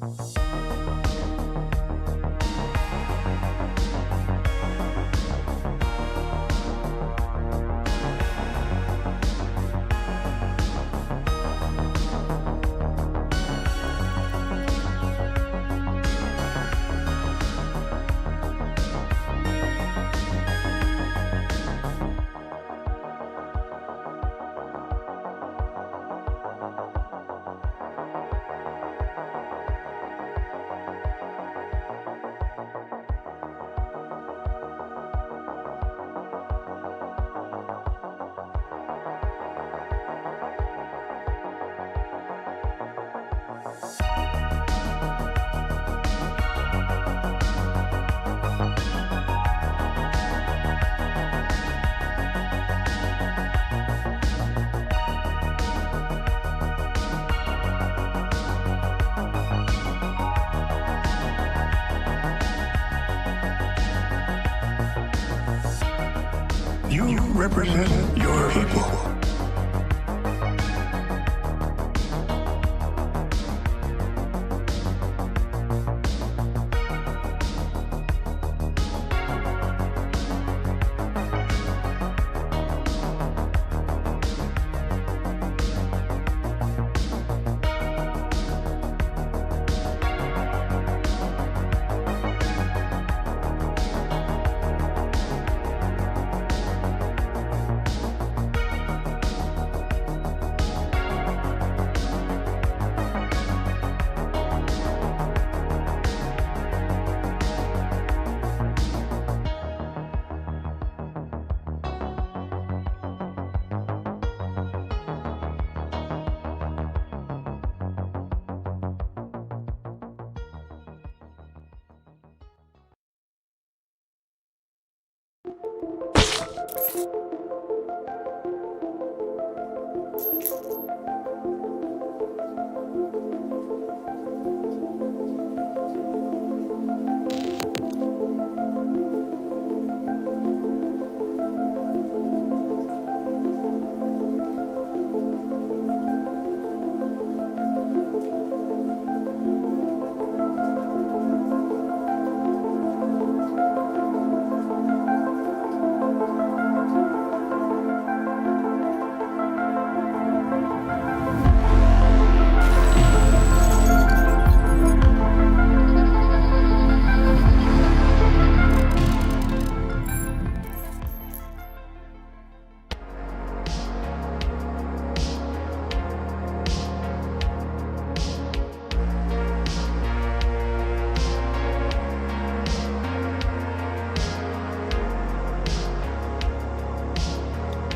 You represent your people.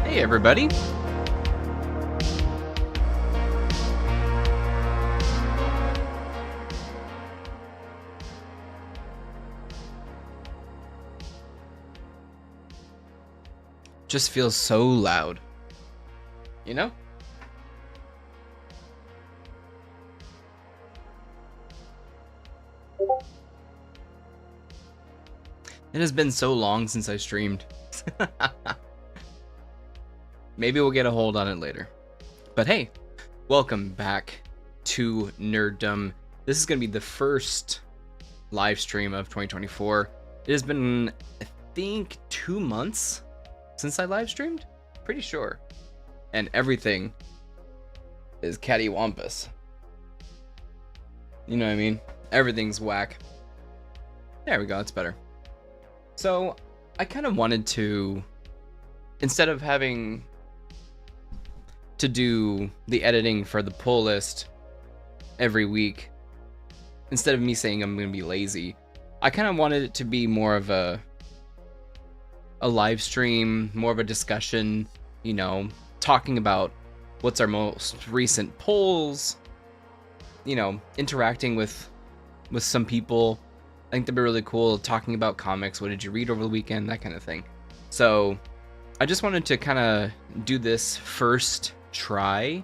Hey everybody! Just feels so loud, you know? It has been so long since I streamed. Maybe we'll get a hold on it later. But hey, welcome back to Nerddom. This is going to be the first live stream of 2024. It has been, I think, 2 months since I live streamed? Pretty sure. And everything is cattywampus. You know what I mean? Everything's whack. There we go, it's better. So, I kind of wanted to, instead of having to do the editing for the pull list every week, instead of me saying I'm going to be lazy, I kind of wanted it to be more of a live stream, more of a discussion, you know, talking about what's our most recent polls, you know, interacting with some people. I think that'd be really cool, talking about comics, what did you read over the weekend, that kind of thing. So I just wanted to kind of do this first try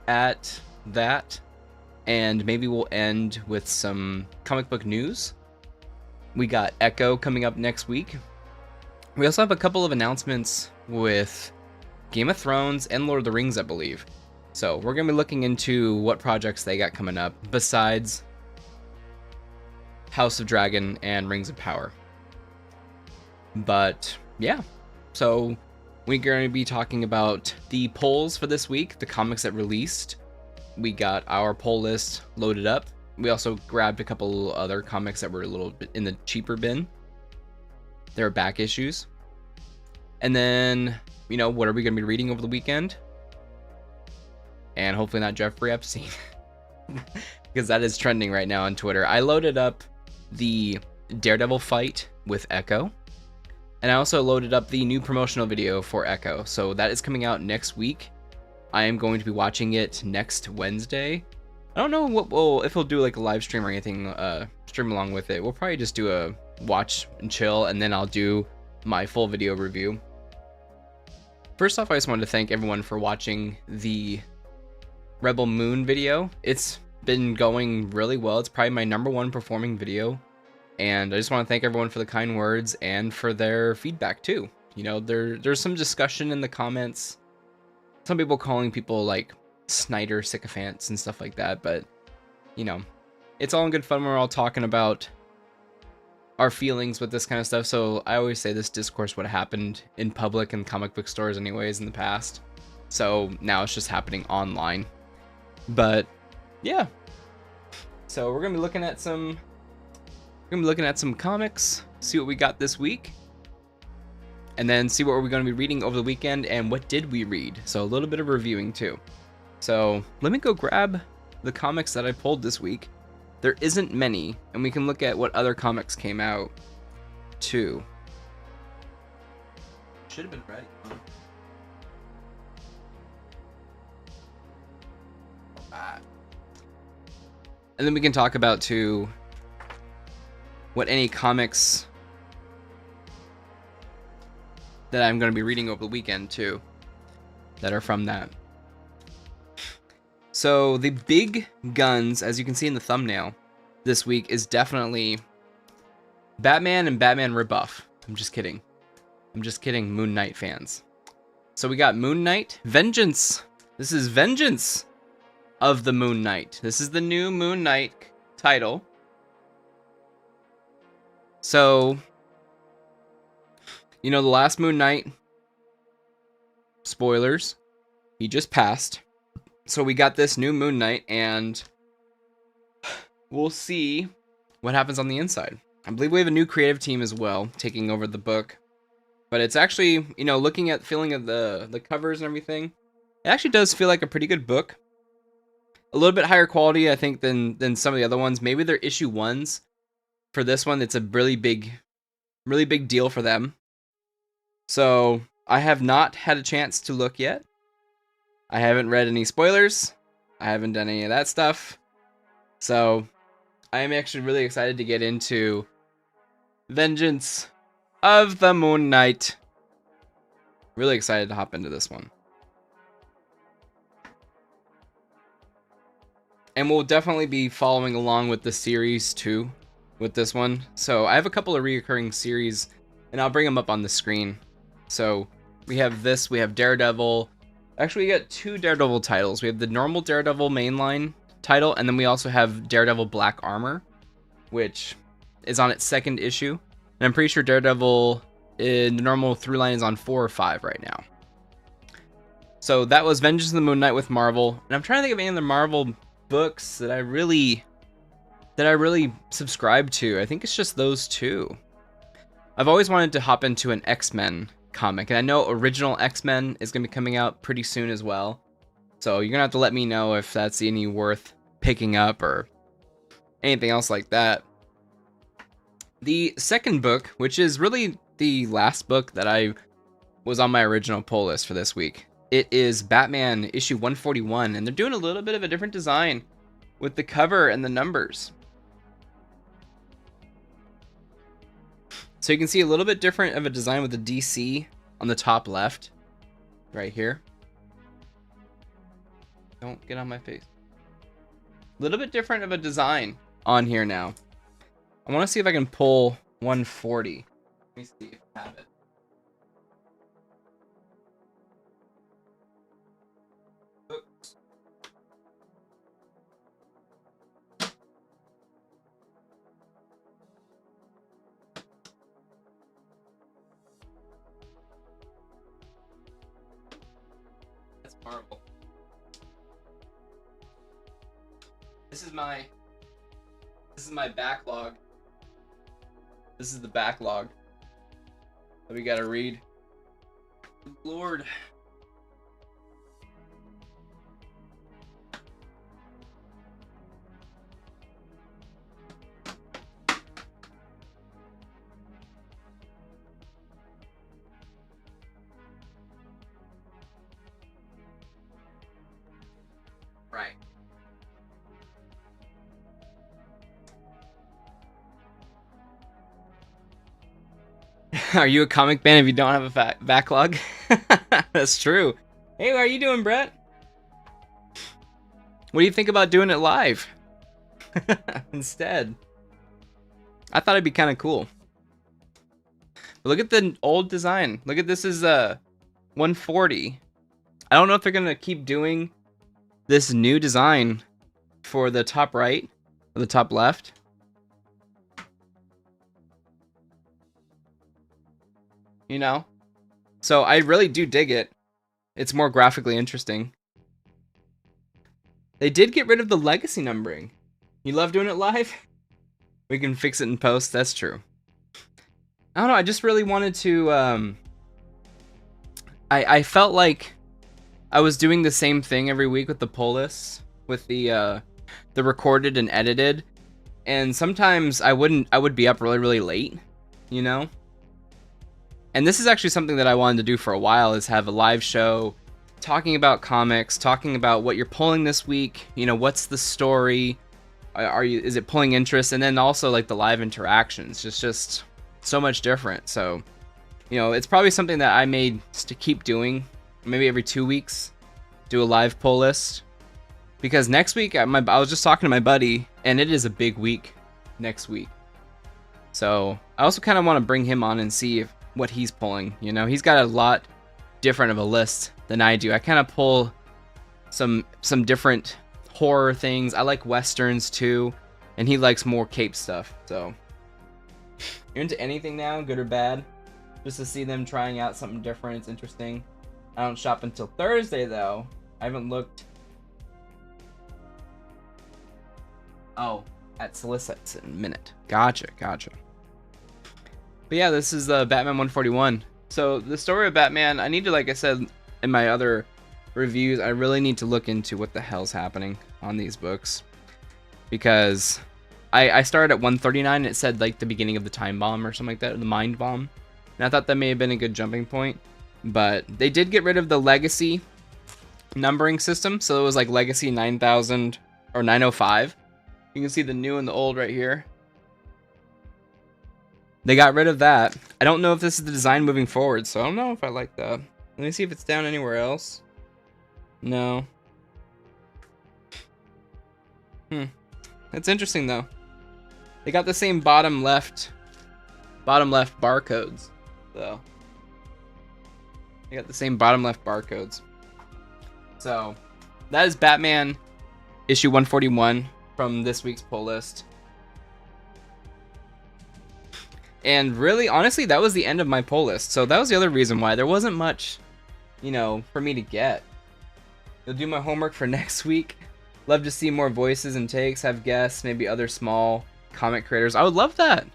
at that, and maybe we'll end with some comic book news. We got Echo coming up next week. We also have a couple of announcements with Game of Thrones and Lord of the Rings, I believe. So we're going to be looking into what projects they got coming up, besides House of Dragon and Rings of Power. But yeah, so we're going to be talking about the polls for this week, the comics that released. We got our poll list loaded up. We also grabbed a couple other comics that were a little bit in the cheaper bin. There are back issues. And then, you know, what are we going to be reading over the weekend? And hopefully not Jeffrey Epstein. Because that is trending right now on Twitter. I loaded up the Daredevil fight with Echo. And I also loaded up the new promotional video for Echo. So that is coming out next week. I am going to be watching it next Wednesday. I don't know if we'll do like a live stream or anything, stream along with it. We'll probably just do a watch and chill, and then I'll do my full video review. First off, I just wanted to thank everyone for watching the Rebel Moon video. It's been going really well. It's probably my #1 performing video. And I just want to thank everyone for the kind words and for their feedback too. You know, there's some discussion in the comments. Some people calling people like Snyder sycophants and stuff like that, but you know, it's all in good fun. We're all talking about our feelings with this kind of stuff. So I always say this discourse would have happened in public and comic book stores anyways in the past. So now it's just happening online. But yeah. So we're gonna be looking at some comics, see what we got this week, and then see what we're going to be reading over the weekend and what did we read. So a little bit of reviewing too. So let me go grab the comics that I pulled this week. There isn't many, and we can look at what other comics came out too. Should have been ready. And then we can talk about too what any comics that I'm going to be reading over the weekend too that are from that. So the big guns, as you can see in the thumbnail this week, is definitely Batman and Batman Rebuff. I'm just kidding, Moon Knight fans. So we got Moon Knight Vengeance. This is Vengeance of the Moon Knight. This is the new Moon Knight title. So, you know, the last Moon Knight, spoilers, he just passed. So we got this new Moon Knight, and we'll see what happens on the inside. I believe we have a new creative team as well, taking over the book. But it's actually, you know, looking at feeling of the covers and everything, it actually does feel like a pretty good book. A little bit higher quality, I think, than some of the other ones. Maybe they're issue 1s. For this one, it's a really big deal for them. So I have not had a chance to look yet. I haven't read any spoilers. I haven't done any of that stuff. So I am actually really excited to get into Vengeance of the Moon Knight. Really excited to hop into this one. And we'll definitely be following along with the series too, with this one. So I have a couple of reoccurring series, and I'll bring them up on the screen. So we have this, we have Daredevil. Actually, we got 2 Daredevil titles. We have the normal Daredevil mainline title, and then we also have Daredevil Black Armor, which is on its 2nd issue. And I'm pretty sure Daredevil in the normal through line is on 4 or 5 right now. So that was Vengeance of the Moon Knight with Marvel. And I'm trying to think of any of the Marvel books that I really subscribe to. I think it's just those 2. I've always wanted to hop into an X-Men comic, and I know original X-Men is going to be coming out pretty soon as well. So you're going to have to let me know if that's any worth picking up or anything else like that. The second book, which is really the last book that I was on my original poll list for this week, it is Batman issue 141, and they're doing a little bit of a different design with the cover and the numbers. So you can see a little bit different of a design with the DC on the top left, right here. Don't get on my face. A little bit different of a design on here now. I want to see if I can pull 140. Let me see if I have it. This is my backlog. This is the backlog that we gotta read. Lord. Right. Are you a comic fan if you don't have a backlog? That's true. Hey, how are you doing, Brett? What do you think about doing it live instead? I thought it'd be kind of cool. But look at the old design. Look at this is 140. I don't know if they're gonna keep doing this new design for the top right or the top left. You know? So I really do dig it. It's more graphically interesting. They did get rid of the legacy numbering. You love doing it live? We can fix it in post, that's true. I don't know, I just really wanted to I felt like I was doing the same thing every week with the pull lists, with the recorded and edited. And sometimes I would be up really late, you know? And this is actually something that I wanted to do for a while, is have a live show talking about comics, talking about what you're pulling this week, you know, what's the story, is it pulling interest, and then also like the live interactions, just so much different. So, you know, it's probably something that I made to keep doing, maybe every 2 weeks, do a live pull list, because next week I was just talking to my buddy, and it is a big week next week. So I also kind of want to bring him on and see what he's pulling. You know, he's got a lot different of a list than I do. I kind of pull some different horror things. I like westerns too, and he likes more cape stuff. So you're into anything now, good or bad, just to see them trying out something different. It's interesting. I don't shop until Thursday though. I haven't looked. Oh, at solicits in a minute. Gotcha. But yeah, this is Batman 141. So the story of Batman, I need to, like I said in my other reviews, I really need to look into what the hell's happening on these books. Because I started at 139 and it said like the beginning of the time bomb or something like that, or the mind bomb. And I thought that may have been a good jumping point. But they did get rid of the legacy numbering system. So it was like legacy 9000 or 905. You can see the new and the old right here. They got rid of that. I don't know if this is the design moving forward, so I don't know if I like that. Let me see if it's down anywhere else. No. That's interesting though. They got the same bottom left barcodes though. They got the same bottom left barcodes. So that is Batman issue 141 from this week's pull list. And really, honestly, that was the end of my pull list. So that was the other reason why there wasn't much, you know, for me to get. You'll do my homework for next week. Love to see more voices and takes, have guests, maybe other small comic creators. I would love that.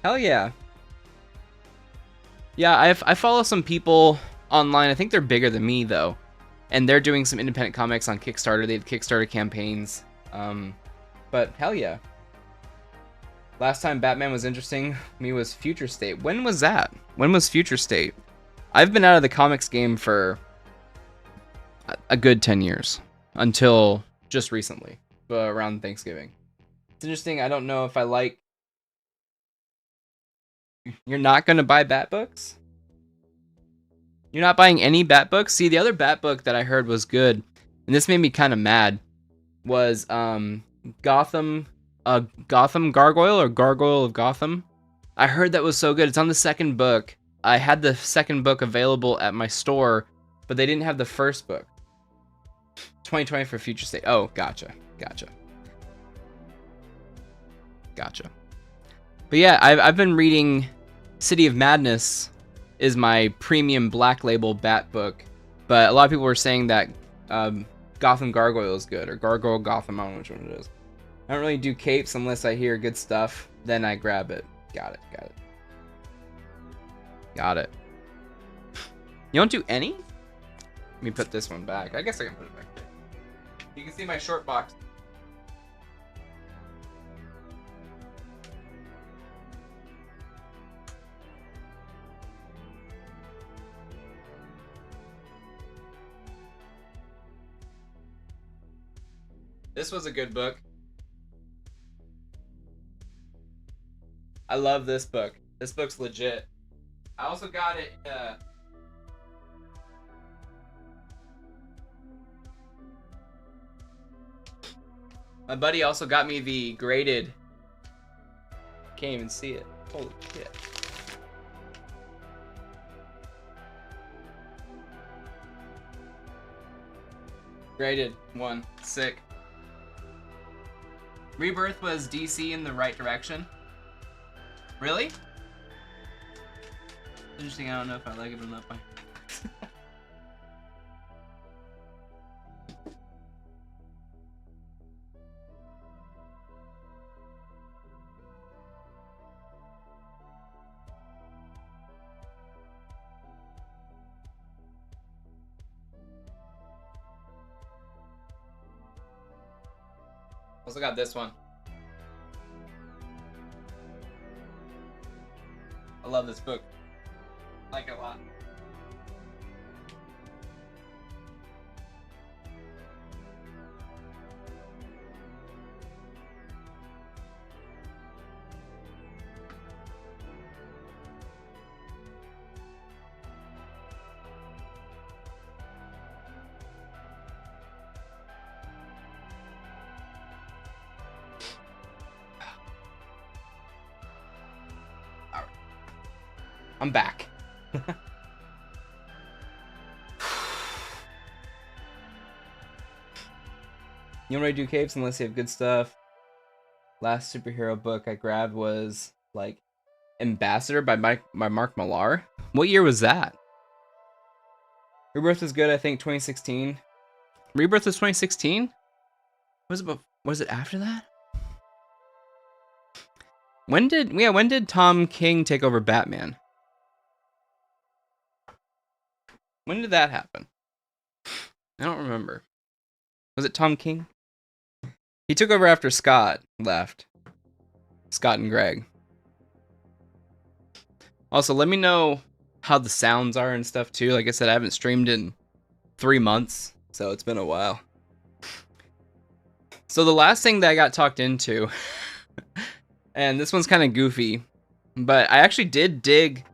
Hell yeah. Yeah, I follow some people online. I think they're bigger than me, though. And they're doing some independent comics on Kickstarter. They have Kickstarter campaigns. But hell yeah. Last time Batman was interesting me was Future State. When was that? When was Future State? I've been out of the comics game for a good 10 years. Until just recently. Around Thanksgiving. It's interesting. I don't know if I like... You're not going to buy Bat books? You're not buying any Bat books? See, the other Bat book that I heard was good, and this made me kind of mad, was Gotham Gargoyle, or Gargoyle of Gotham. I heard that was so good. It's on the second book. I had the second book available at my store, but they didn't have the first book. 2020 for Future State. Oh, gotcha. But yeah, I've been reading City of Madness is my premium Black Label Bat book, but a lot of people were saying that Gotham Gargoyle is good, or Gargoyle Gotham, I don't know which one it is. I don't really do capes unless I hear good stuff, then I grab it. Got it, got it. Got it. You don't do any? Let me put this one back. I guess I can put it back there. You can see my short box. This was a good book. I love this book. This book's legit. I also got it, my buddy also got me the graded. Can't even see it. Holy shit. Graded one. Sick. Rebirth was DC in the right direction. Really? Interesting, I don't know if I like it or not. Also got this one. I love this book. I like it a lot. I'm back. You don't really do capes unless you have good stuff. Last superhero book I grabbed was like Ambassador by Mark Millar. What year was that? Rebirth was good, I think 2016. Rebirth was 2016? Was it after that? When did Tom King take over Batman? When did that happen? I don't remember. Was it Tom King? He took over after Scott left. Scott and Greg. Also, let me know how the sounds are and stuff too. Like I said, I haven't streamed in 3 months, so it's been a while. So the last thing that I got talked into, and this one's kind of goofy, but I actually did dig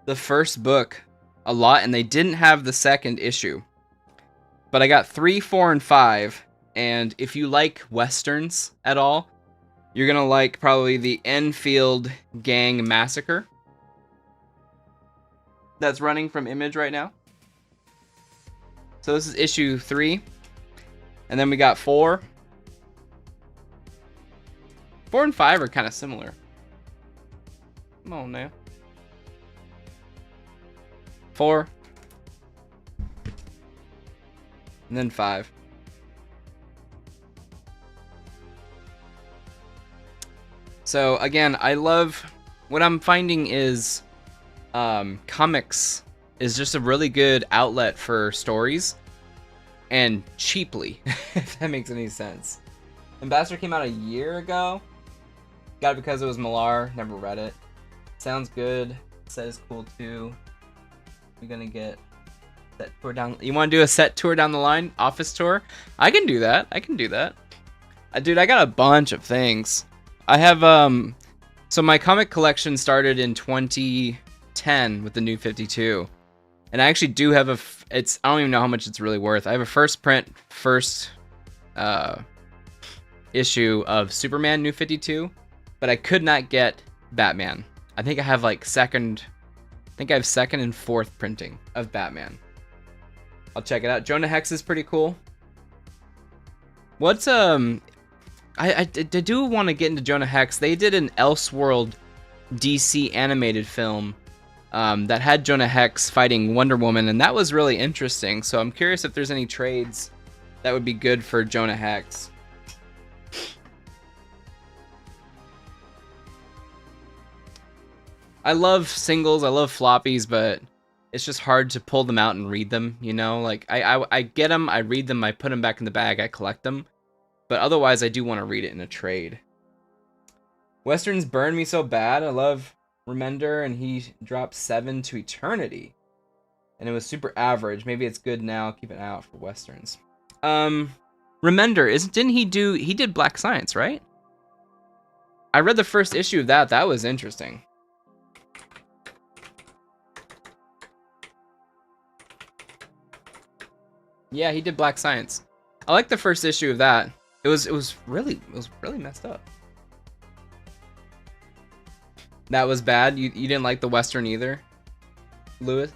the first book a lot, and they didn't have the second issue. But I got 3, 4, and 5, and if you like westerns at all, you're gonna like probably the Enfield Gang Massacre that's running from Image right now. So this is issue 3, and then we got 4. 4 and 5 are kind of similar. Come on now. 4. And then 5. So again, I love what I'm finding is comics is just a really good outlet for stories, and cheaply, if that makes any sense. Ambassador came out a year ago. Got it because it was Millar. Never read it. Sounds good. Set is cool too. We're gonna get set tour down. You want to do a set tour down the line? Office tour? I can do that. I can do that. Dude, I got a bunch of things. I have so my comic collection started in 2010 with the New 52, and I actually do have I don't even know how much it's really worth. I have a first issue of Superman New 52, but I could not get Batman. I think I have like second and fourth printing of Batman. I'll check it out. Jonah Hex is pretty cool. What's I do want to get into Jonah Hex. They did an Elseworld DC animated film that had Jonah Hex fighting Wonder Woman, and that was really interesting. So I'm curious if there's any trades that would be good for Jonah Hex. I love singles, I love floppies, but it's just hard to pull them out and read them, you know? Like, I get them, I read them, I put them back in the bag, I collect them. But otherwise, I do want to read it in a trade. Westerns burn me so bad. I love Remender, and he dropped 7 to Eternity. And it was super average. Maybe it's good now. Keep an eye out for Westerns. Remender, didn't he did Black Science, right? I read the first issue of that. That was interesting. Yeah, he did Black Science. I like the first issue of that. It was really messed up. That was bad. You didn't like the Western either, Luis.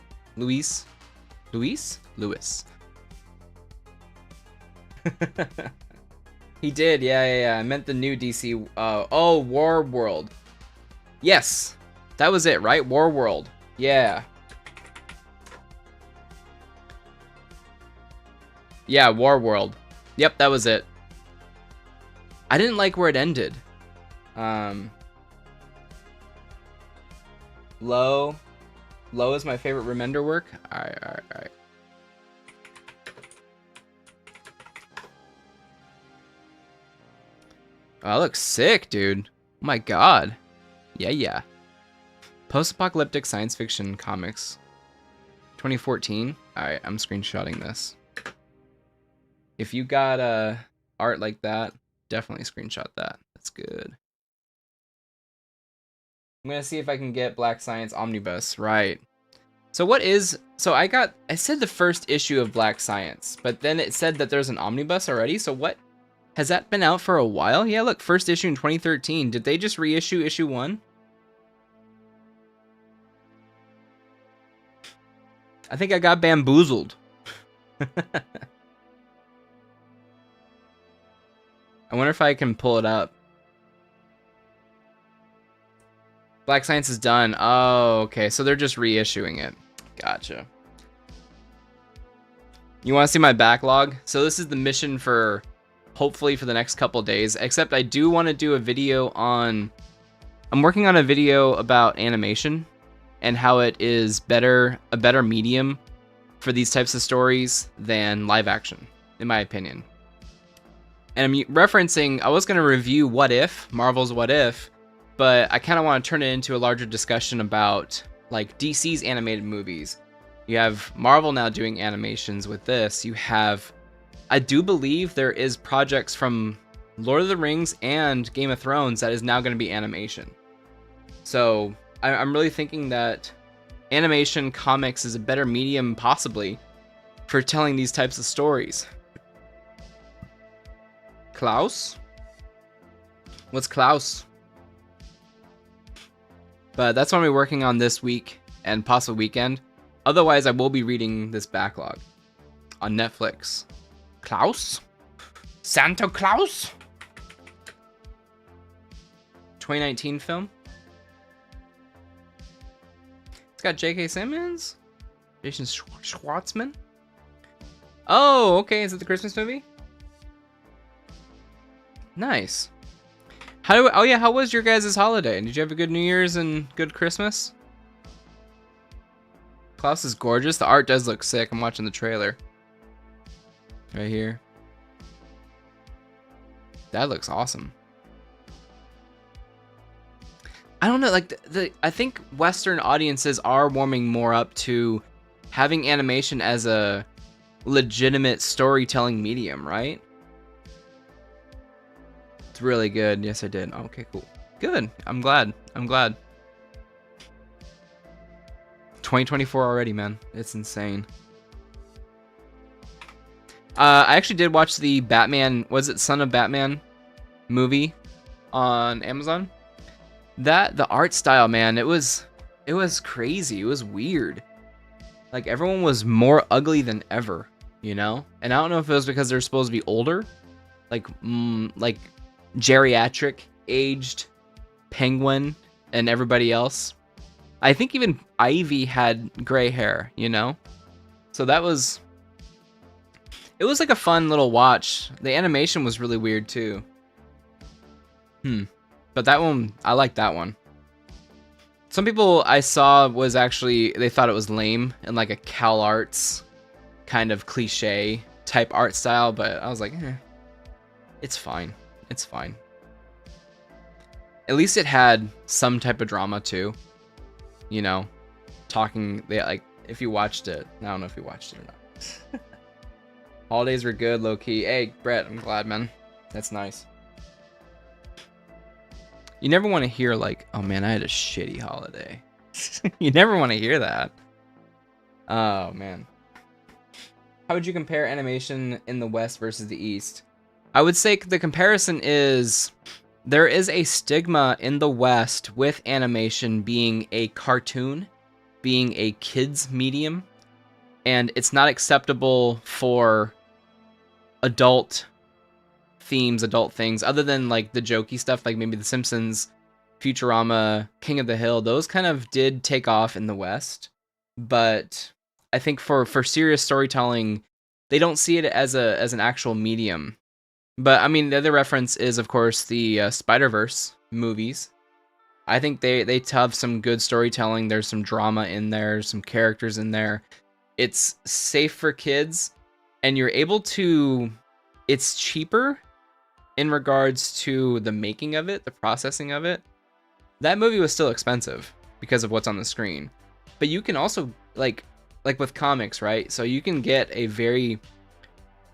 He did. Yeah. I meant the new DC. Oh, War World. Yes, that was it, right? War World. Yeah. Yeah, War World. Yep, that was it. I didn't like where it ended. Low is my favorite Remender work. Alright. Oh, that looks sick, dude. Oh my god. Yeah. Post-apocalyptic science fiction comics. 2014. Alright, I'm screenshotting this. If you got art like that, definitely screenshot that. That's good. I'm gonna see if I can get Black Science Omnibus. Right. So I said the first issue of Black Science, but then it said that there's an omnibus already. So what? Has that been out for a while? Yeah, look, first issue in 2013. Did they just reissue issue 1? I think I got bamboozled. I wonder if I can pull it up. Black Science is done. Oh, okay. So they're just reissuing it. Gotcha. You want to see my backlog? So this is the mission for, hopefully, for the next couple days. Except I do want to do a video on... I'm working on a video about animation and how it is a better medium for these types of stories than live action, in my opinion. And I'm referencing, I was going to review What If, Marvel's What If, but I kind of want to turn it into a larger discussion about like DC's animated movies. You have Marvel now doing animations with this. You have, I do believe there is projects from Lord of the Rings and Game of Thrones that is now going to be animation. So I'm really thinking that animation comics is a better medium possibly for telling these types of stories. Klaus? What's Klaus? But that's what I'm working on this week and possible weekend. Otherwise, I will be reading this backlog on Netflix. Klaus? Santa Claus? 2019 film? It's got J.K. Simmons? Jason Schwartzman? Oh, okay. Is it the Christmas movie? Nice. How was your guys' holiday? Did you have a good New Year's and good Christmas? Klaus is gorgeous. The art does look sick. I'm watching the trailer. Right here. That looks awesome. I don't know, like I think Western audiences are warming more up to having animation as a legitimate storytelling medium, right? It's really good. Yes, I did. Okay, cool. Good. I'm glad. 2024 already, man. It's insane. I actually did watch the Batman, was it Son of Batman movie on Amazon? The art style, man, it was crazy. It was weird. Like, everyone was more ugly than ever, you know? And I don't know if it was because they're supposed to be older, like geriatric aged Penguin and everybody else. I think even Ivy had gray hair, you know? So that was... It was like a fun little watch. The animation was really weird too. But that one, I like that one. Some people I saw was actually, they thought it was lame and like a Cal Arts kind of cliche type art style, but I was like, it's fine. It's fine. At least it had some type of drama too. You know, talking, like, if you watched it, I don't know if you watched it or not. Holidays were good, low key. Hey, Brett, I'm glad, man. That's nice. You never want to hear like, oh man, I had a shitty holiday. You never want to hear that. Oh man. How would you compare animation in the West versus the East? I would say the comparison is there is a stigma in the West with animation being a cartoon, being a kid's medium, and it's not acceptable for adult themes, adult things, other than like the jokey stuff, like maybe The Simpsons, Futurama, King of the Hill. Those kind of did take off in the West, but I think for serious storytelling, they don't see it as an actual medium. But I mean, the other reference is of course the Spider-Verse movies. I think they have some good storytelling. There's some drama in there, some characters in there. It's safe for kids, and you're able to. It's cheaper in regards to the making of it, the processing of it. That movie was still expensive because of what's on the screen. But you can also, like with comics, right? So you can get a very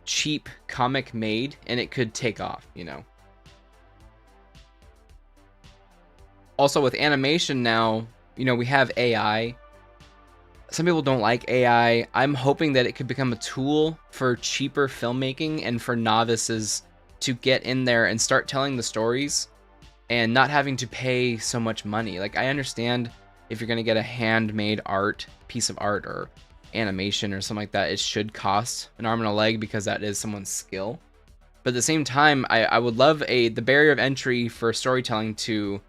cheap comic made and it could take off, you know. Also with animation now, you know, we have AI. Some people don't like AI. I'm hoping that it could become a tool for cheaper filmmaking and for novices to get in there and start telling the stories and not having to pay so much money. Like, I understand if you're going to get a handmade piece of art or animation or something like that, it should cost an arm and a leg because that is someone's skill. But at the same time, I would love the barrier of entry for storytelling to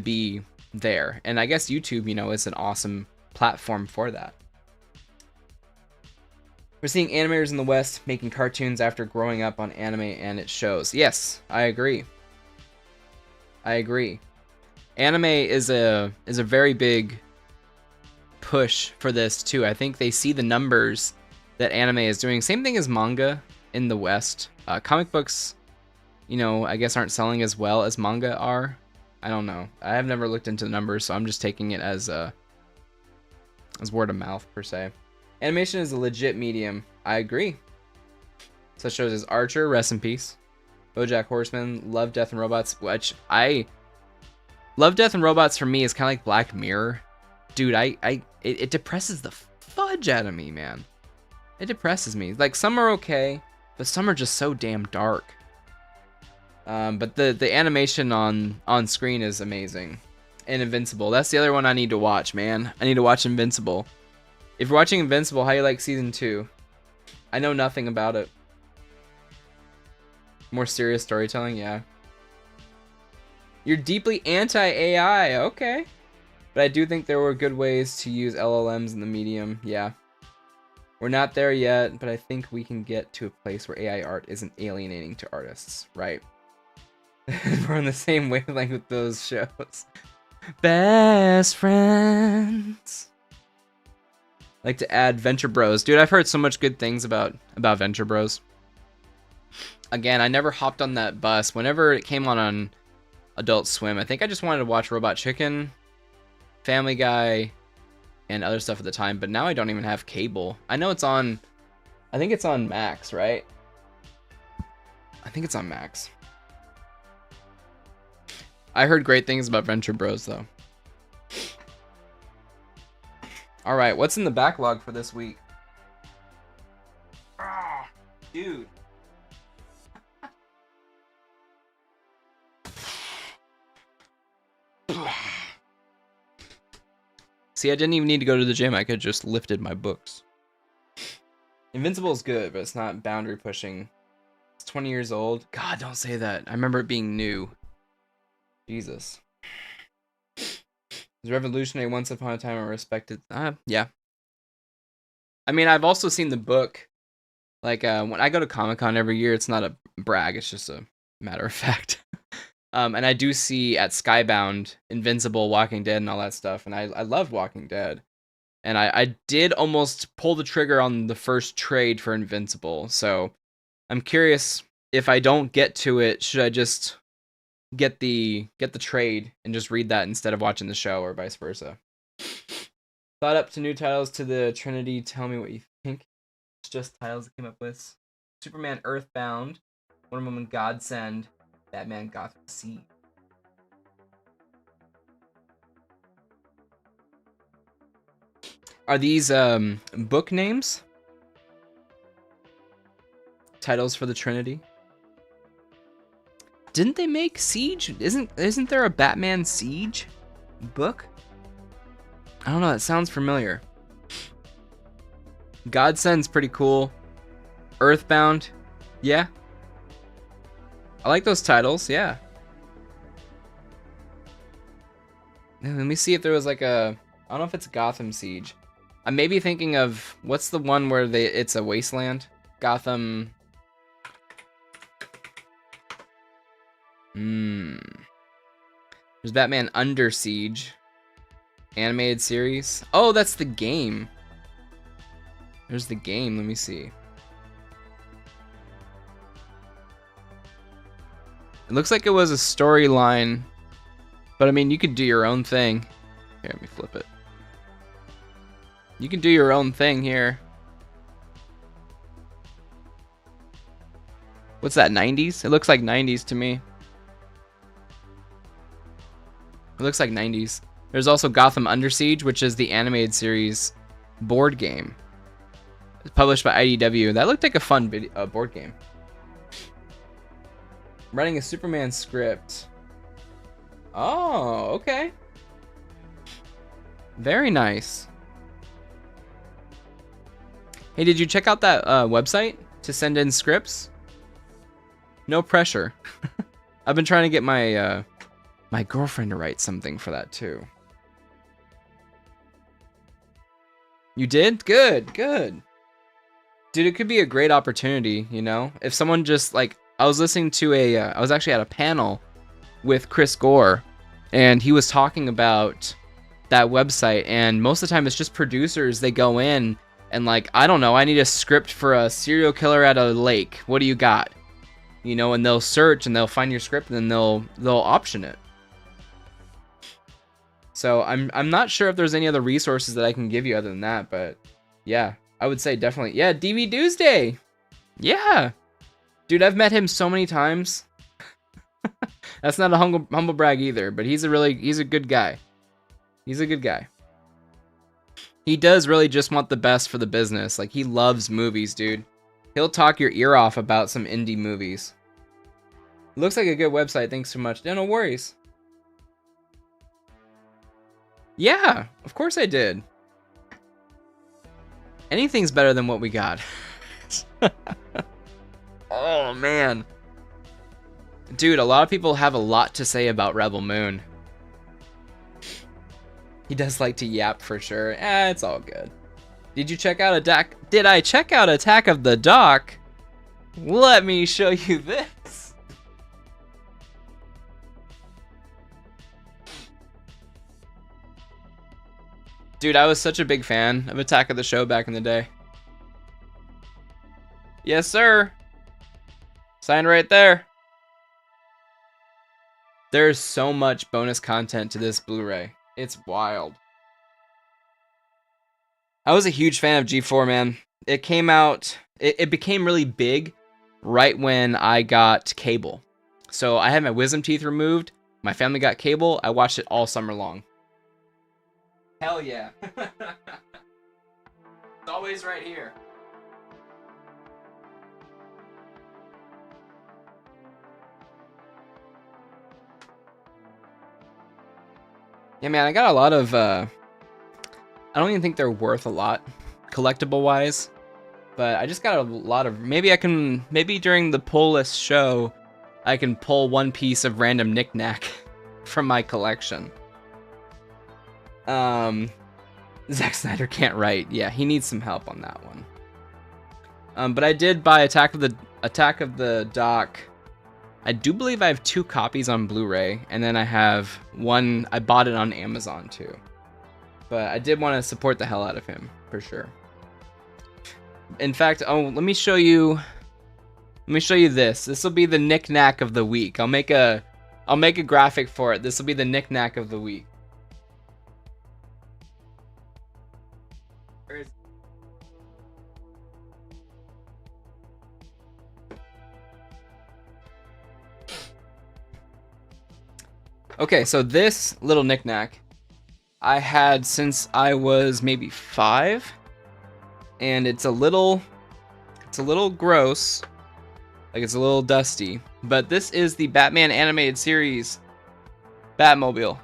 be there. And I guess YouTube, you know, is an awesome platform for that. We're seeing animators in the West making cartoons after growing up on anime and it shows. Yes, I agree. I agree. Anime is a very big push for this too. I think they see the numbers that anime is doing. Same thing as manga in the West. Comic books, you know, I guess aren't selling as well as manga are. I don't know. I have never looked into the numbers, so I'm just taking it as word of mouth per se. Animation is a legit medium. I agree. Such shows as Archer, rest in peace. BoJack Horseman, Love, Death, and Robots, which Love, Death, and Robots for me is kind of like Black Mirror. Dude, it depresses the fudge out of me, man. It depresses me. Like, some are okay, but some are just so damn dark. But the animation on screen is amazing. And Invincible. That's the other one I need to watch, man. I need to watch Invincible. If you're watching Invincible, how you like season 2? I know nothing about it. More serious storytelling, yeah. You're deeply anti-AI, okay. But I do think there were good ways to use LLMs in the medium, yeah. We're not there yet, but I think we can get to a place where AI art isn't alienating to artists, right? We're on the same wavelength with those shows. Best friends. Like to add Venture Bros. Dude, I've heard so much good things about Venture Bros. Again, I never hopped on that bus. Whenever it came on Adult Swim, I think I just wanted to watch Robot Chicken, Family Guy, and other stuff at the time. But now I don't even have cable. I know it's on, I think it's on Max, right? I think it's on Max. I heard great things about Venture Bros, though. All right, what's in the backlog for this week? Ah, dude. See, I didn't even need to go to the gym. I could have just lifted my books. Invincible is good, but it's not boundary pushing. It's 20 years old. God, don't say that. I remember it being new. Jesus. Is revolutionary once upon a time and respected? Yeah. I mean, I've also seen the book Like when I go to Comic-Con every year, it's not a brag, it's just a matter of fact. And I do see at Skybound, Invincible, Walking Dead, and all that stuff, and I love Walking Dead. And I did almost pull the trigger on the first trade for Invincible, so I'm curious if I don't get to it, should I just get the trade and just read that instead of watching the show, or vice versa? Thought up to new titles to the Trinity. Tell me what you think. It's just titles that came up with: Superman Earthbound, Wonder Woman Godsend, Batman Gotham Siege. Are these book names? Titles for the Trinity? Didn't they make Siege? Isn't there a Batman Siege book? I don't know, that sounds familiar. Godsend's pretty cool. Earthbound, yeah. I like those titles, yeah. Let me see if there was like a... I don't know if it's Gotham Siege. I may be thinking of... What's the one where it's a wasteland? Gotham... There's Batman Under Siege. Animated series. Oh, that's the game. There's the game. Let me see. It looks like it was a storyline. But I mean, you could do your own thing. Here, let me flip it. You can do your own thing here. What's that, 90s? It looks like 90s to me. It looks like 90s. There's also Gotham Under Siege, which is the animated series board game. It's published by IDW. That looked like a fun board game. Running a Superman script. Oh, okay. Very nice. Hey, did you check out that website to send in scripts? No pressure. I've been trying to get my my girlfriend to write something for that too. You did? Good, good. Dude, it could be a great opportunity, you know? If someone just, like, I was listening to I was actually at a panel with Chris Gore, and he was talking about that website, and most of the time it's just producers, they go in, and like, I don't know, I need a script for a serial killer at a lake. What do you got? You know, and they'll search, and they'll find your script, and then they'll option it. So I'm not sure if there's any other resources that I can give you other than that, but yeah, I would say definitely. Yeah, DV Doomsday. Yeah. Dude, I've met him so many times. That's not a humble brag either, but he's a good guy. He's a good guy. He does really just want the best for the business. Like, he loves movies, dude. He'll talk your ear off about some indie movies. Looks like a good website. Thanks so much. No worries. Yeah, of course I did. Anything's better than what we got. Oh, man. Dude, a lot of people have a lot to say about Rebel Moon. He does like to yap for sure. It's all good. Did you check out Did I check out Attack of the Dock? Let me show you this. Dude, I was such a big fan of Attack of the Show back in the day. Yes, sir. Sign right there. There's so much bonus content to this Blu-ray. It's wild. I was a huge fan of G4, man. It came out... It became really big right when I got cable. So I had my wisdom teeth removed. My family got cable. I watched it all summer long. Hell yeah. It's always right here. Yeah, man, I got a lot of, I don't even think they're worth a lot, collectible-wise. But I just got a lot of, maybe during the pull list show, I can pull one piece of random knickknack from my collection. Zack Snyder can't write. Yeah, he needs some help on that one. But I did buy Attack of the Dock. I do believe I have 2 copies on Blu-ray, and then I have one. I bought it on Amazon too. But I did want to support the hell out of him for sure. In fact, let me show you. Let me show you this. This will be the knick-knack of the week. I'll make a graphic for it. This will be the knick-knack of the week. Okay, so this little knick-knack I had since I was maybe 5, and it's a little gross, like it's a little dusty, but this is the Batman animated series Batmobile.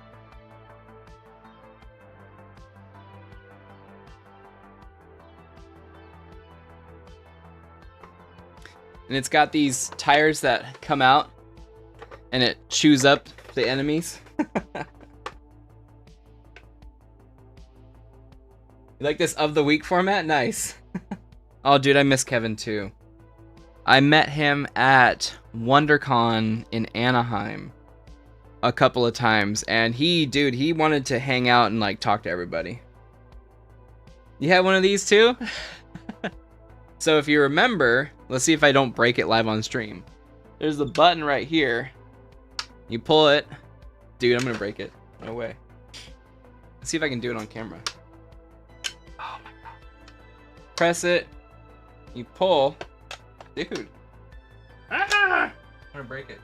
And it's got these tires that come out and it chews up the enemies. You like this of the week format? Nice. Oh, dude, I miss Kevin too. I met him at WonderCon in Anaheim a couple of times, and he wanted to hang out and like talk to everybody. You had one of these too? So if you remember, let's see if I don't break it live on stream. There's the button right here. You pull it. Dude, I'm gonna break it. No way. Let's see if I can do it on camera. Oh my god. Press it. You pull. Dude. Ah! I'm gonna break it.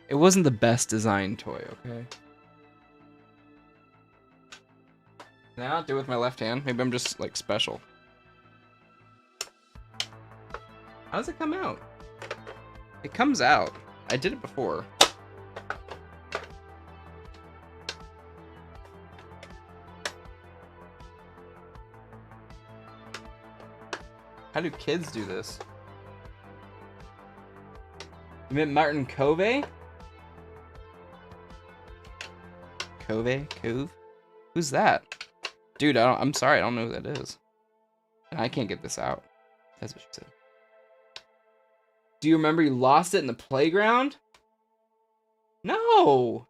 It wasn't the best designed toy, okay? Can I not do it with my left hand? Maybe I'm just like special. How does it come out? It comes out. I did it before. How do kids do this? You meant Martin Cove? Cove? Who's that? Dude, I'm sorry, I don't know who that is. And I can't get this out. That's what she said. Do you remember you lost it in the playground? No!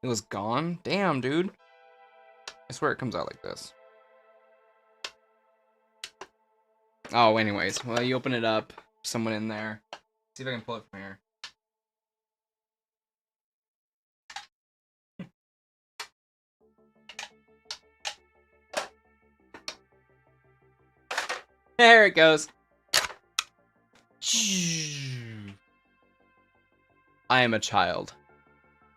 It was gone? Damn, dude. I swear it comes out like this. Oh, anyways. Well, you open it up. Someone in there. See if I can pull it from here. There it goes. I am a child.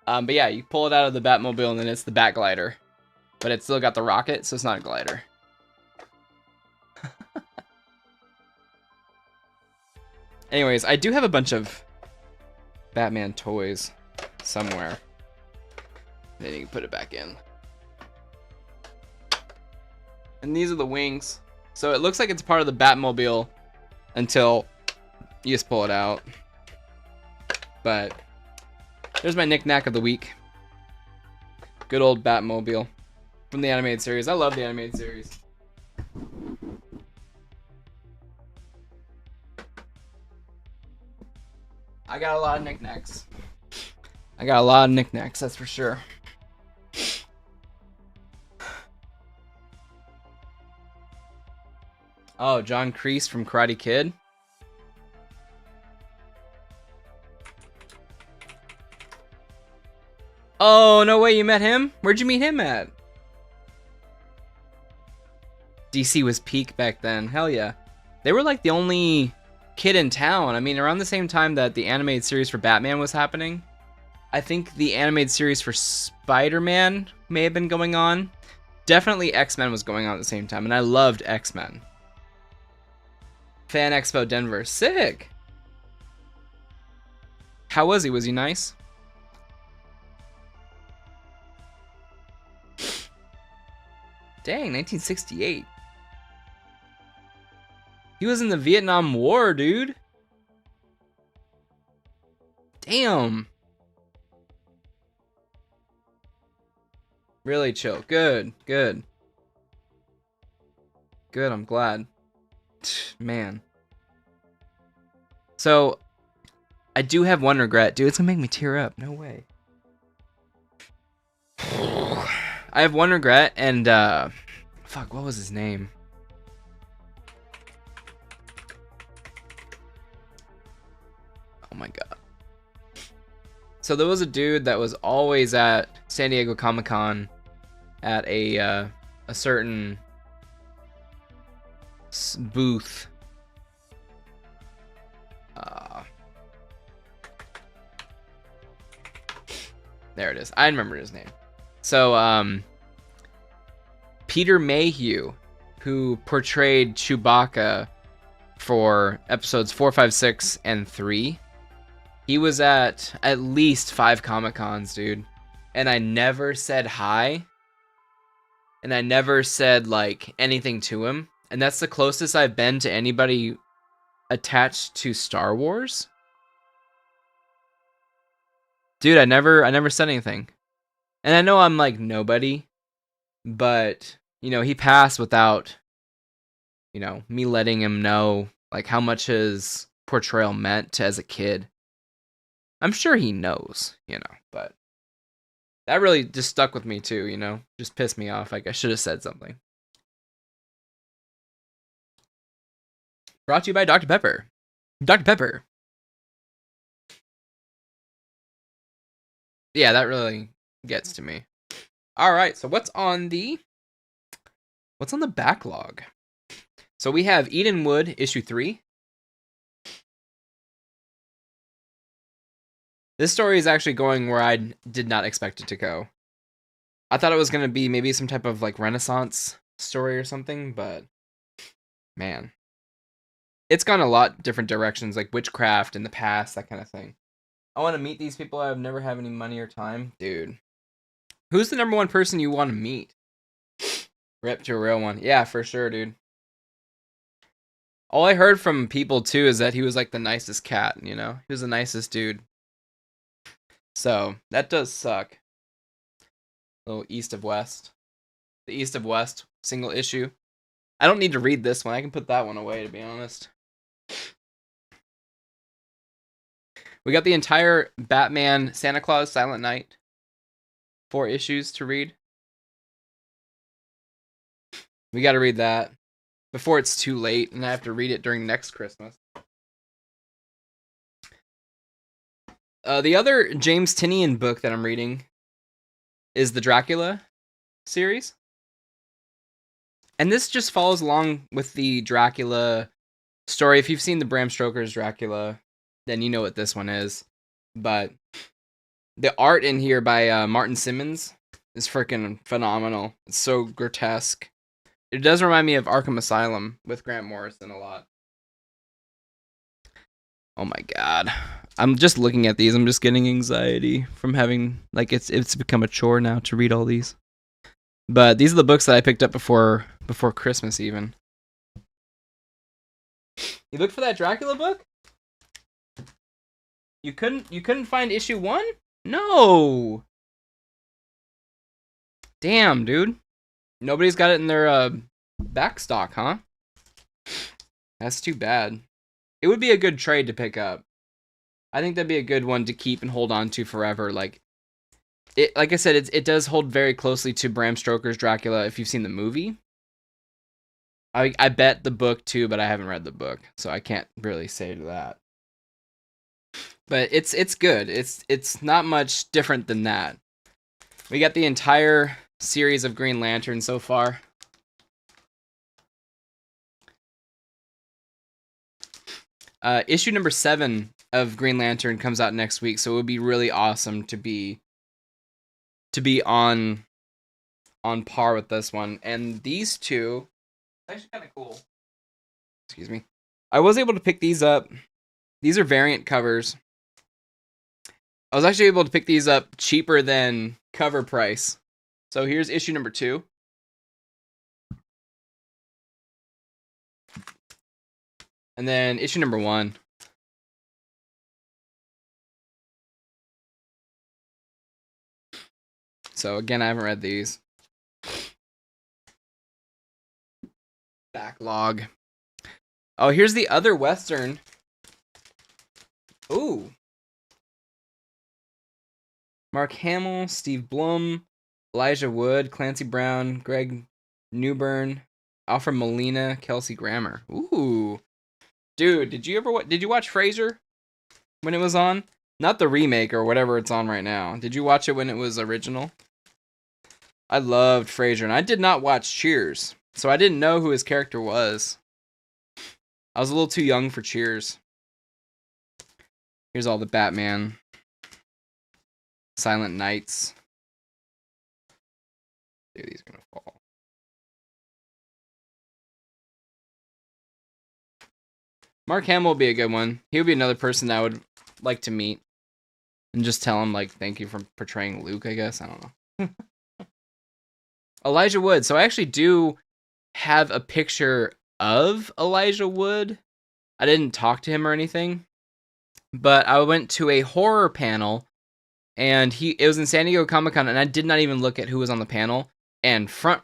But yeah, you pull it out of the Batmobile and then it's the Bat Glider. But it's still got the rocket, so it's not a glider. Anyways, I do have a bunch of Batman toys somewhere. Then you can put it back in. And these are the wings. So it looks like it's part of the Batmobile until you just pull it out. But there's my knick-knack of the week. Good old Batmobile from the animated series. I love the animated series. I got a lot of knickknacks. That's for sure. Oh, John Kreese from Karate Kid. Oh, no way, you met him? Where'd you meet him at? DC was peak back then. Hell yeah. They were like the only kid in town. I mean, around the same time that the animated series for Batman was happening, I think the animated series for Spider-Man may have been going on. Definitely X-Men was going on at the same time, and I loved X-Men. Fan Expo Denver. Sick! How was he? Was he nice? Dang, 1968. He was in the Vietnam War, dude. Damn. Really chill. Good, good. Good, I'm glad. Man. So, I do have one regret. Dude, it's gonna make me tear up. No way. I have one regret, and, fuck, what was his name? Oh my god. So there was a dude that was always at San Diego Comic-Con at a certain booth. There it is. I remember his name. So, Peter Mayhew, who portrayed Chewbacca for episodes 4, 5, 6, and 3. He was at least 5 Comic-Cons, dude. And I never said hi. And I never said, like, anything to him. And that's the closest I've been to anybody attached to Star Wars. Dude, I never said anything. And I know I'm, like, nobody. But, you know, he passed without, you know, me letting him know, like, how much his portrayal meant as a kid. I'm sure he knows, you know, but that really just stuck with me too, you know, just pissed me off. Like, I should have said something. Brought to you by Dr. Pepper. Dr. Pepper. Yeah, that really gets to me. All right, so what's on the backlog? So we have Edenwood issue 3. This story is actually going where I did not expect it to go. I thought it was going to be maybe some type of like Renaissance story or something, but man. It's gone a lot different directions, like witchcraft in the past, that kind of thing. I want to meet these people. I've never had any money or time. Dude. Who's the number one person you want to meet? Rip to a real one. Yeah, for sure, dude. All I heard from people, too, is that he was like the nicest cat, you know? He was the nicest dude. So, that does suck. A little East of West. The East of West single issue. I don't need to read this one. I can put that one away, to be honest. We got the entire Batman Santa Claus Silent Night. 4 issues to read. We got to read that before it's too late, and I have to read it during next Christmas. The other James Tynion book that I'm reading is the Dracula series. And this just follows along with the Dracula story. If you've seen the Bram Stoker's Dracula, then you know what this one is. But the art in here by Martin Simmons is freaking phenomenal. It's so grotesque. It does remind me of Arkham Asylum with Grant Morrison a lot. Oh my god. I'm just looking at these. I'm just getting anxiety from having, like, it's become a chore now to read all these. But these are the books that I picked up before Christmas even. You looked for that Dracula book? You couldn't find issue 1? No. Damn, dude. Nobody's got it in their back stock, huh? That's too bad. It would be a good trade to pick up. I think that'd be a good one to keep and hold on to forever. Like I said, it does hold very closely to Bram Stoker's Dracula if you've seen the movie. I bet the book too, but I haven't read the book, so I can't really say to that. But it's good. It's not much different than that. We got the entire series of Green Lantern so far. Issue number 7 of Green Lantern comes out next week, so it would be really awesome to be on par with this one. And these two, it's actually kind of cool. Excuse me. I was able to pick these up. These are variant covers. I was actually able to pick these up cheaper than cover price. So here's issue number 2. And then issue number 1. So again, I haven't read these. Backlog. Oh, here's the other Western. Ooh. Mark Hamill, Steve Blum, Elijah Wood, Clancy Brown, Greg Newburn, Alfred Molina, Kelsey Grammer. Ooh. Dude, did you watch Frasier when it was on? Not the remake or whatever it's on right now. Did you watch it when it was original? I loved Frasier, and I did not watch Cheers, so I didn't know who his character was. I was a little too young for Cheers. Here's all the Batman. Silent Nights. Dude, he's gonna fall. Mark Hamill will be a good one. He would be another person I would like to meet. And just tell him, like, thank you for portraying Luke, I guess. I don't know. Elijah Wood. So I actually do have a picture of Elijah Wood. I didn't talk to him or anything. But I went to a horror panel. And it was in San Diego Comic-Con. And I did not even look at who was on the panel. And front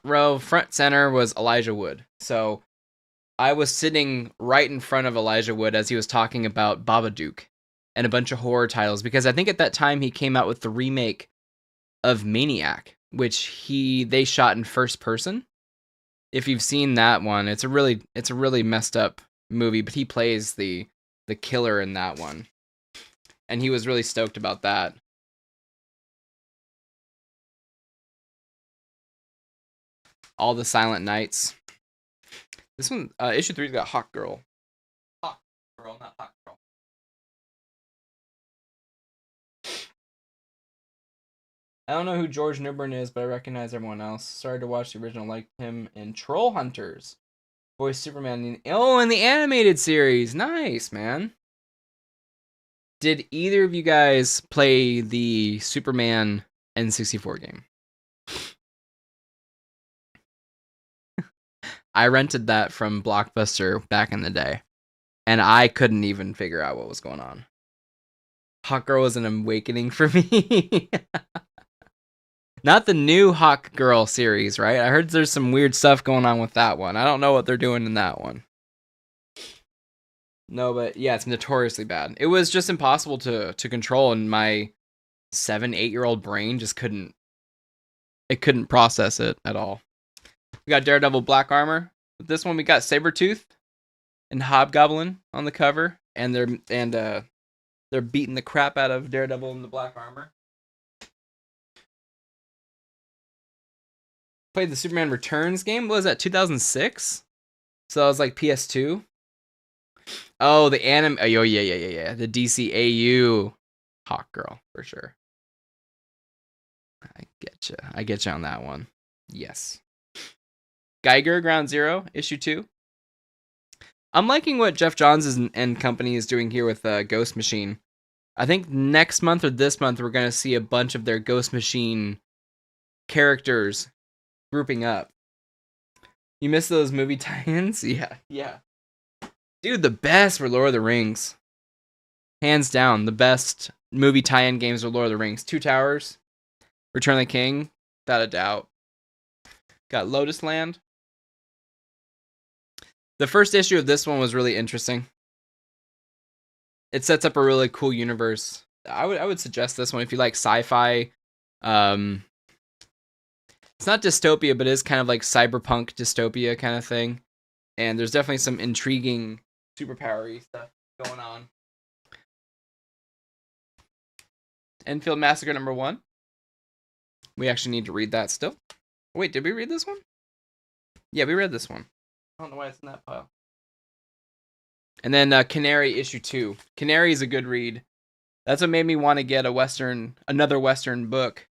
center was Elijah Wood. So I was sitting right in front of Elijah Wood as he was talking about Babadook and a bunch of horror titles, because I think at that time he came out with the remake of Maniac, which they shot in first person. If you've seen that one, it's a really messed up movie, but he plays the killer in that one. And he was really stoked about that. All the Silent Nights. This one, issue 3's got Hawk Girl. Hawk Girl, not Hawk Girl. I don't know who George Newbern is, but I recognize everyone else. Started to watch the original, liked him in Troll Hunters. Voiced Superman in the animated series. Nice, man. Did either of you guys play the Superman N64 game? I rented that from Blockbuster back in the day, and I couldn't even figure out what was going on. Hawk Girl was an awakening for me. Not the new Hawk Girl series, right? I heard there's some weird stuff going on with that one. I don't know what they're doing in that one. No, but yeah, it's notoriously bad. It was just impossible to control, and my 7-8-year-old brain just couldn't process it at all. We got Daredevil Black Armor. With this one, we got Sabretooth and Hobgoblin on the cover, and they're beating the crap out of Daredevil in the Black Armor. Played the Superman Returns game. What was that, 2006? So that was like PS2. Oh, the anime. Oh, yeah. The DCAU Hawk Girl, for sure. I get you on that one. Yes. Geiger, Ground Zero, issue 2. I'm liking what Jeff Johns and company is doing here with Ghost Machine. I think next month or this month, we're going to see a bunch of their Ghost Machine characters grouping up. You miss those movie tie-ins? Yeah. Dude, the best were Lord of the Rings. Hands down, the best movie tie-in games were Lord of the Rings. Two Towers, Return of the King, without a doubt. Got Lotus Land. The first issue of this one was really interesting. It sets up a really cool universe. I would suggest this one if you like sci-fi. It's not dystopia, but it is kind of like cyberpunk dystopia kind of thing. And there's definitely some intriguing superpower-y stuff going on. Enfield Massacre #1. We actually need to read that still. Wait, did we read this one? Yeah, we read this one. I don't know why it's in that pile. And then Canary issue 2. Canary is a good read. That's what made me want to get another Western book.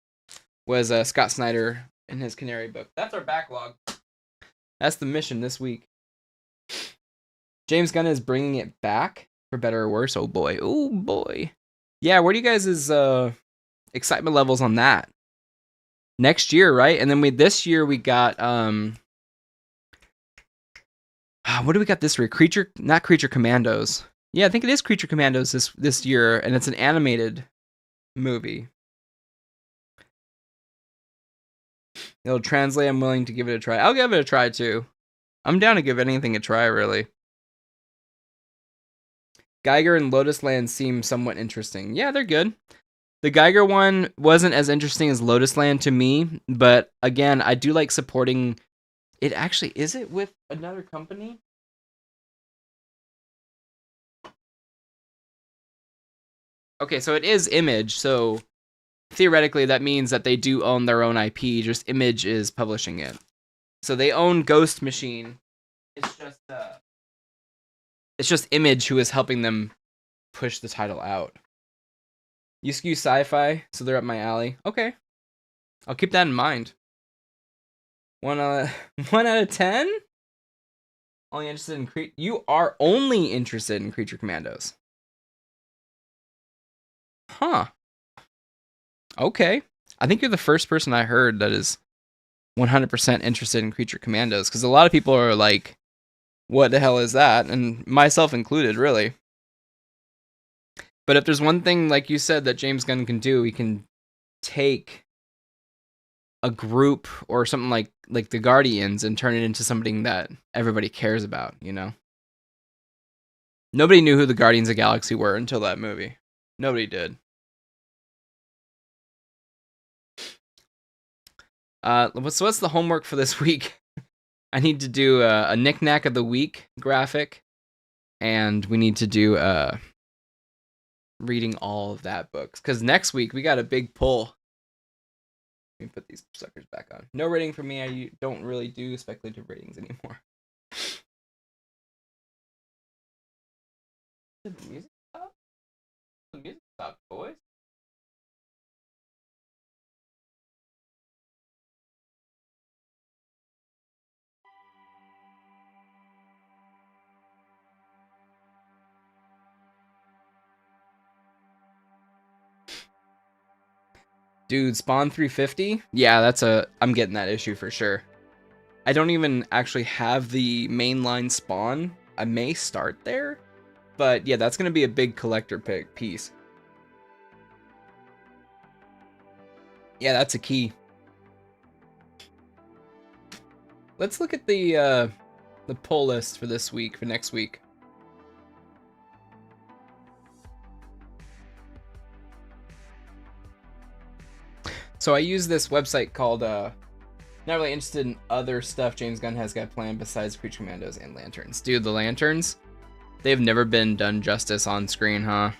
Was Scott Snyder in his Canary book. That's our backlog. That's the mission this week. James Gunn is bringing it back, for better or worse. Oh boy. Yeah, what are you guys' excitement levels on that? Next year, right? And then this year we got what do we got this year? Not Creature Commandos. Yeah, I think it is Creature Commandos this year, and it's an animated movie. It'll translate. I'm willing to give it a try. I'll give it a try too. I'm down to give anything a try, really. Geiger and Lotus Land seem somewhat interesting. Yeah, they're good. The Geiger one wasn't as interesting as Lotus Land to me, but again, I do like supporting it. Actually, is it with another company? Okay, so it is Image, so theoretically that means that they do own their own IP, just Image is publishing it. So they own Ghost Machine. It's just Image who is helping them push the title out. You skew sci-fi, so they're up my alley. Okay. I'll keep that in mind. 1 out of 10? Only interested in you are only interested in Creature Commandos. Huh. Okay. I think you're the first person I heard that is 100% interested in Creature Commandos, because a lot of people are like, what the hell is that? And myself included, really. But if there's one thing, like you said, that James Gunn can do, he can take a group or something like the Guardians and turn it into something that everybody cares about, you know? Nobody knew who the Guardians of the Galaxy were until that movie. Nobody did. What's the homework for this week? I need to do a knick-knack of the week graphic, and we need to do reading all of that books, because next week we got a big pull. Let me put these suckers back on. No rating for me. I don't really do speculative ratings anymore. Did the music stop? The music stopped, boys. Dude, Spawn 350? Yeah, I'm getting that issue for sure. I don't even actually have the mainline Spawn. I may start there, but yeah, that's going to be a big collector piece. Yeah, that's a key. Let's look at the pull list for this week, for next week. So I use this website called, not really interested in other stuff James Gunn has got planned besides Creature Commandos and Lanterns. Dude, the Lanterns, they've never been done justice on screen, huh?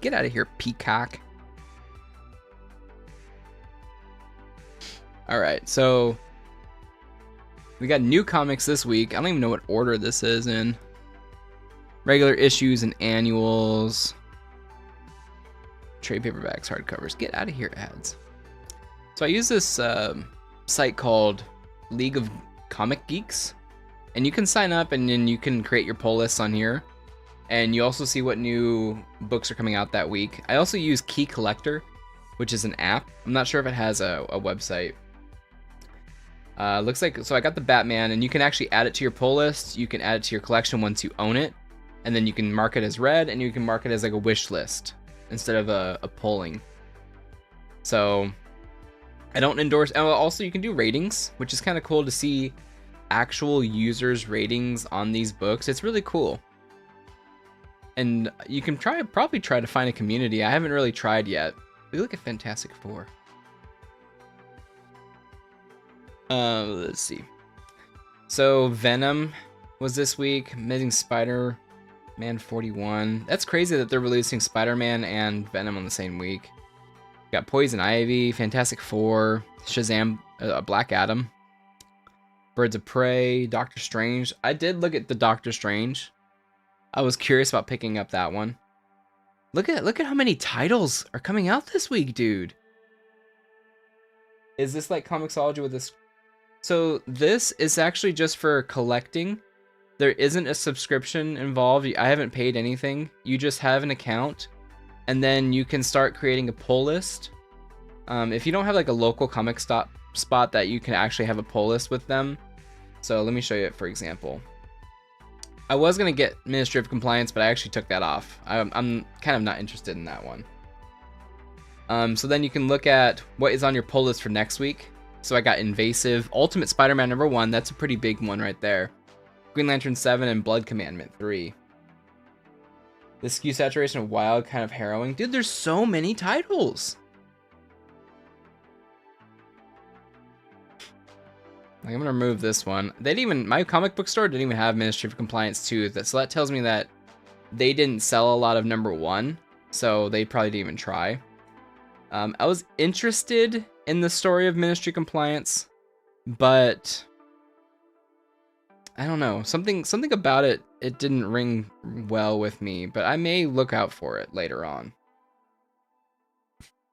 Get out of here, peacock. Alright, so we got new comics this week. I don't even know what order this is in. Regular issues and annuals. Trade paperbacks, hardcovers. Get out of here, ads. So I use this site called League of Comic Geeks, and you can sign up and then you can create your pull lists on here, and you also see what new books are coming out that week. I also use Key Collector, which is an app. I'm not sure if it has a website. Looks like, so I got the Batman, and you can actually add it to your pull list. You can add it to your collection once you own it, and then you can mark it as read, and you can mark it as like a wish list instead of a polling. So I don't endorse. And also, you can do ratings, which is kind of cool to see actual users' ratings on these books. It's really cool, and you can probably try to find a community. I haven't really tried yet. We look at Fantastic Four. Let's see. So Venom was this week. Amazing Spider-Man 41. That's crazy that they're releasing Spider-Man and Venom on the same week. Got Poison Ivy, Fantastic Four, Shazam, Black Adam, Birds of Prey, Doctor Strange. I did look at the Doctor Strange. I was curious about picking up that one. Look at how many titles are coming out this week, dude. Is this like Comixology with this? So this is actually just for collecting. There isn't a subscription involved. I haven't paid anything. You just have an account, and then you can start creating a pull list. If you don't have like a local comic spot that you can actually have a pull list with them. So let me show you it, for example. I was going to get Ministry of Compliance, but I actually took that off. I'm kind of not interested in that one. So then you can look at what is on your pull list for next week. So I got Invasive, Ultimate Spider-Man #1. That's a pretty big one right there. Green Lantern 7 and Blood Commandment 3. The SKU saturation of Wild kind of harrowing. Dude, there's so many titles. Like, I'm gonna remove this one. They didn't even, my comic book store didn't even have Ministry of Compliance 2. So that tells me that they didn't sell a lot of #1. So they probably didn't even try. I was interested in the story of Ministry Compliance, but I don't know. Something about it didn't ring well with me, but I may look out for it later on.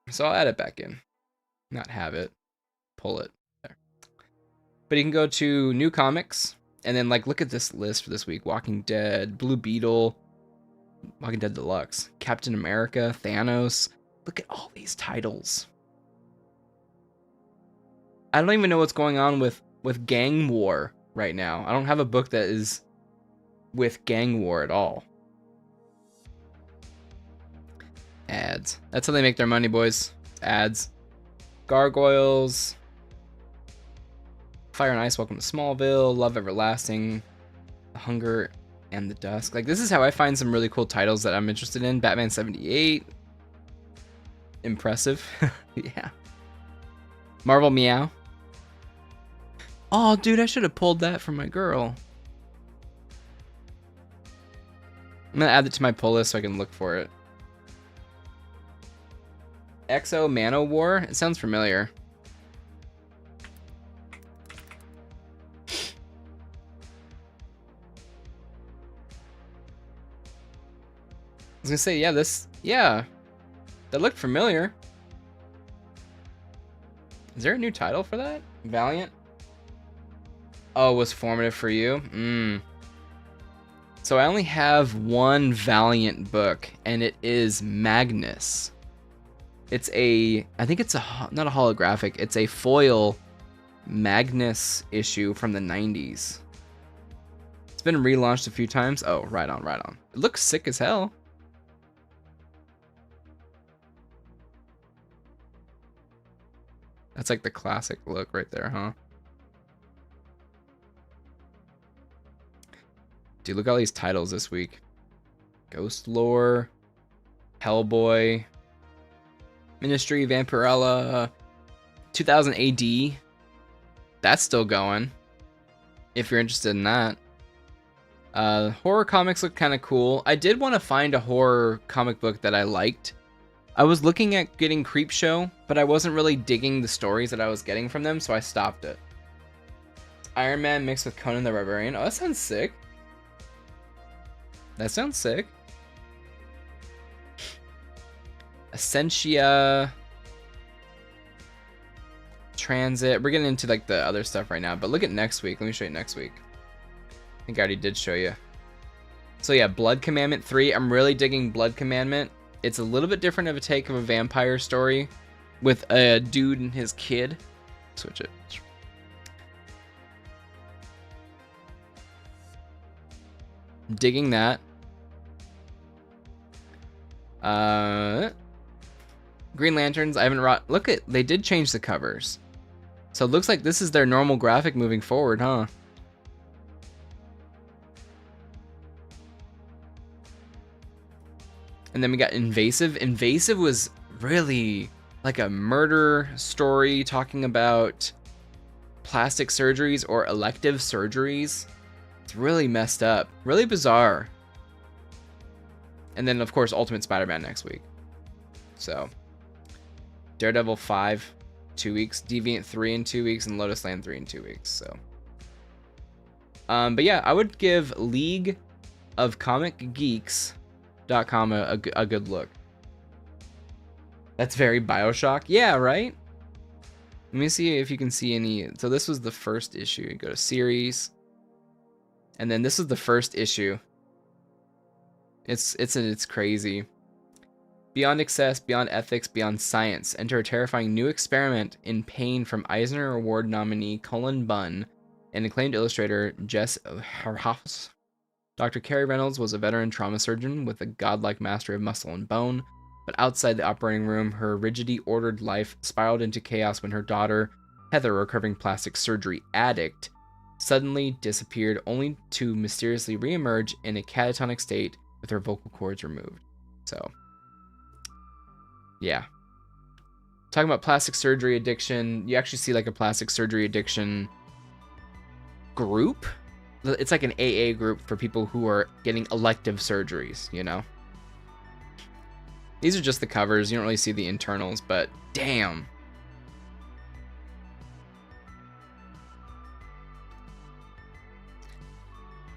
So I'll add it back in. Not have it. Pull it. There. But you can go to New Comics, and then like look at this list for this week. Walking Dead, Blue Beetle, Walking Dead Deluxe, Captain America, Thanos. Look at all these titles. I don't even know what's going on with Gang War right now. I don't have a book that is with Gang War at all. Ads. That's how they make their money, boys. Ads. Gargoyles. Fire and Ice, Welcome to Smallville. Love Everlasting. The Hunger and the Dusk. Like, this is how I find some really cool titles that I'm interested in. Batman 78. Impressive. Yeah. Marvel Meow. Oh, dude, I should have pulled that from my girl. I'm gonna add it to my pull list so I can look for it. Exo Mano War. It sounds familiar. I was gonna say, yeah, that looked familiar. Is there a new title for that? Valiant? Oh, it was formative for you? So I only have one Valiant book, and it is Magnus. It's I think it's not a holographic, it's a foil Magnus issue from the 90s. It's been relaunched a few times. Oh, right on. It looks sick as hell. That's like the classic look right there, huh? Dude, look at all these titles this week. Ghost Lore, Hellboy, Ministry, Vampirella, 2000 AD. That's still going, if you're interested in that. Horror comics look kind of cool. I did want to find a horror comic book that I liked. I was looking at getting Creepshow, but I wasn't really digging the stories that I was getting from them, so I stopped it. Iron Man mixed with Conan the Barbarian. Oh, that sounds sick. That sounds sick. Essentia. Transit. We're getting into like the other stuff right now, but look at next week. Let me show you next week. I think I already did show you. So yeah, Blood Commandment 3. I'm really digging Blood Commandment. It's a little bit different of a take of a vampire story with a dude and his kid. Switch it. I'm digging that. Green Lanterns. I haven't look at, they did change the covers. So it looks like this is their normal graphic moving forward, huh? And then we got Invasive. Invasive was really like a murder story talking about plastic surgeries or elective surgeries. It's really messed up. Really bizarre. And then, of course, Ultimate Spider-Man next week. So, Daredevil 5, 2 weeks. Deviant 3 in 2 weeks. And Lotus Land 3 in 2 weeks. So, but yeah, I would give League of Comic Geeks.com a good look. That's very BioShock. Yeah, right? Let me see if you can see any. So this was the first issue. You go to series. And then this is the first issue. It's crazy. Beyond excess, beyond ethics, beyond science. Enter a terrifying new experiment in pain from Eisner Award nominee Cullen Bunn and acclaimed illustrator Jess Harhaus. Dr. Carrie Reynolds was a veteran trauma surgeon with a godlike mastery of muscle and bone, but outside the operating room, her rigidly ordered life spiraled into chaos when her daughter, Heather, a recovering plastic surgery addict, suddenly disappeared only to mysteriously reemerge in a catatonic state with her vocal cords removed. So, yeah. Talking about plastic surgery addiction, you actually see like a plastic surgery addiction group. It's like an AA group for people who are getting elective surgeries, you know? These are just the covers. You don't really see the internals, but damn.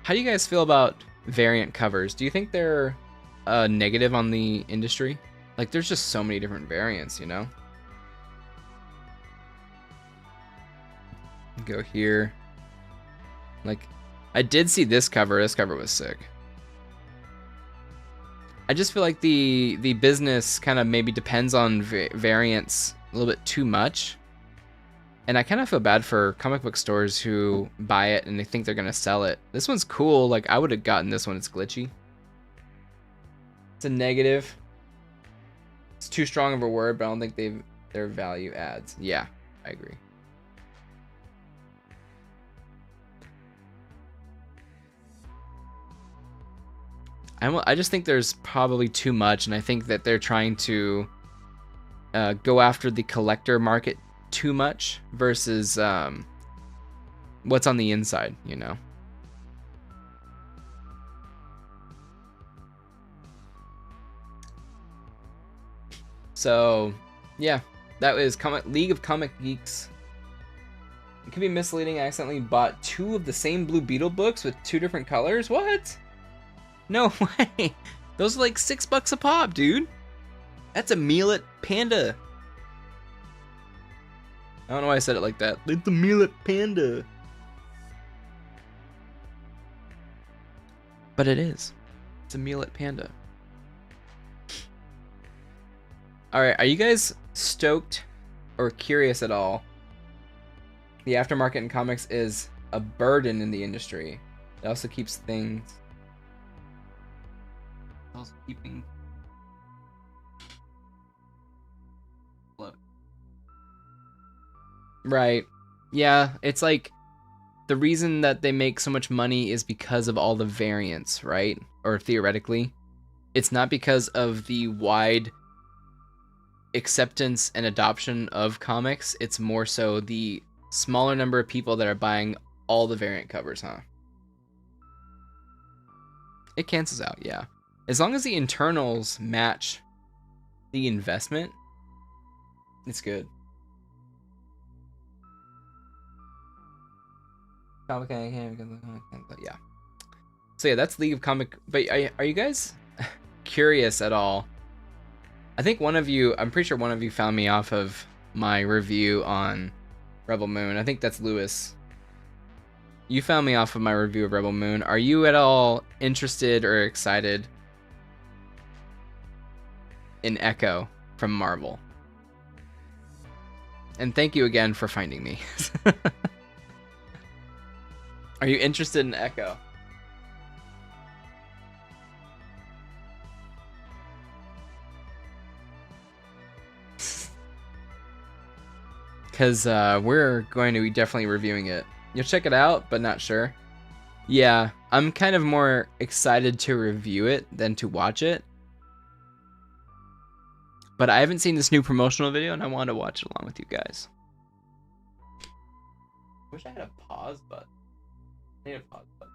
How do you guys feel about variant covers? Do you think they're negative on the industry? Like, there's just so many different variants, you know? Go here. Like, I did see this cover. This cover was sick. I just feel like the business kind of maybe depends on variants a little bit too much. And I kind of feel bad for comic book stores who buy it and they think they're going to sell it. This one's cool. Like, I would have gotten this one. It's glitchy. It's a negative. It's too strong of a word, but I don't think their value adds. Yeah, I agree. I just think there's probably too much, and I think that they're trying to go after the collector market too much versus what's on the inside, you know? So, yeah, that was League of Comic Geeks. It could be misleading. I accidentally bought 2 of the same Blue Beetle books with 2 different colors. What? No way. Those are like $6 a pop, dude. That's a meal at Panda. I don't know why I said it like that. It's a meal at Panda. But it is. It's a meal at Panda. Alright, are you guys stoked or curious at all? The aftermarket in comics is a burden in the industry. It also keeps things... also keeping... Right. Yeah, it's like the reason that they make so much money is because of all the variants, right? Or theoretically. It's not because of the wide acceptance and adoption of comics. It's more so the smaller number of people that are buying all the variant covers, huh? It cancels out, yeah. As long as the internals match the investment, it's good. Yeah. So yeah, that's League of Comic. But are you guys curious at all? I think one of you, I'm pretty sure one of you found me off of my review on Rebel Moon. I think that's Lewis. You found me off of my review of Rebel Moon. Are you at all interested or excited in Echo from Marvel? And thank you again for finding me. Are you interested in Echo? Because we're going to be definitely reviewing it. You'll check it out, but not sure. Yeah, I'm kind of more excited to review it than to watch it. But I haven't seen this new promotional video, and I want to watch it along with you guys. Wish I had a pause button. I need a pause button.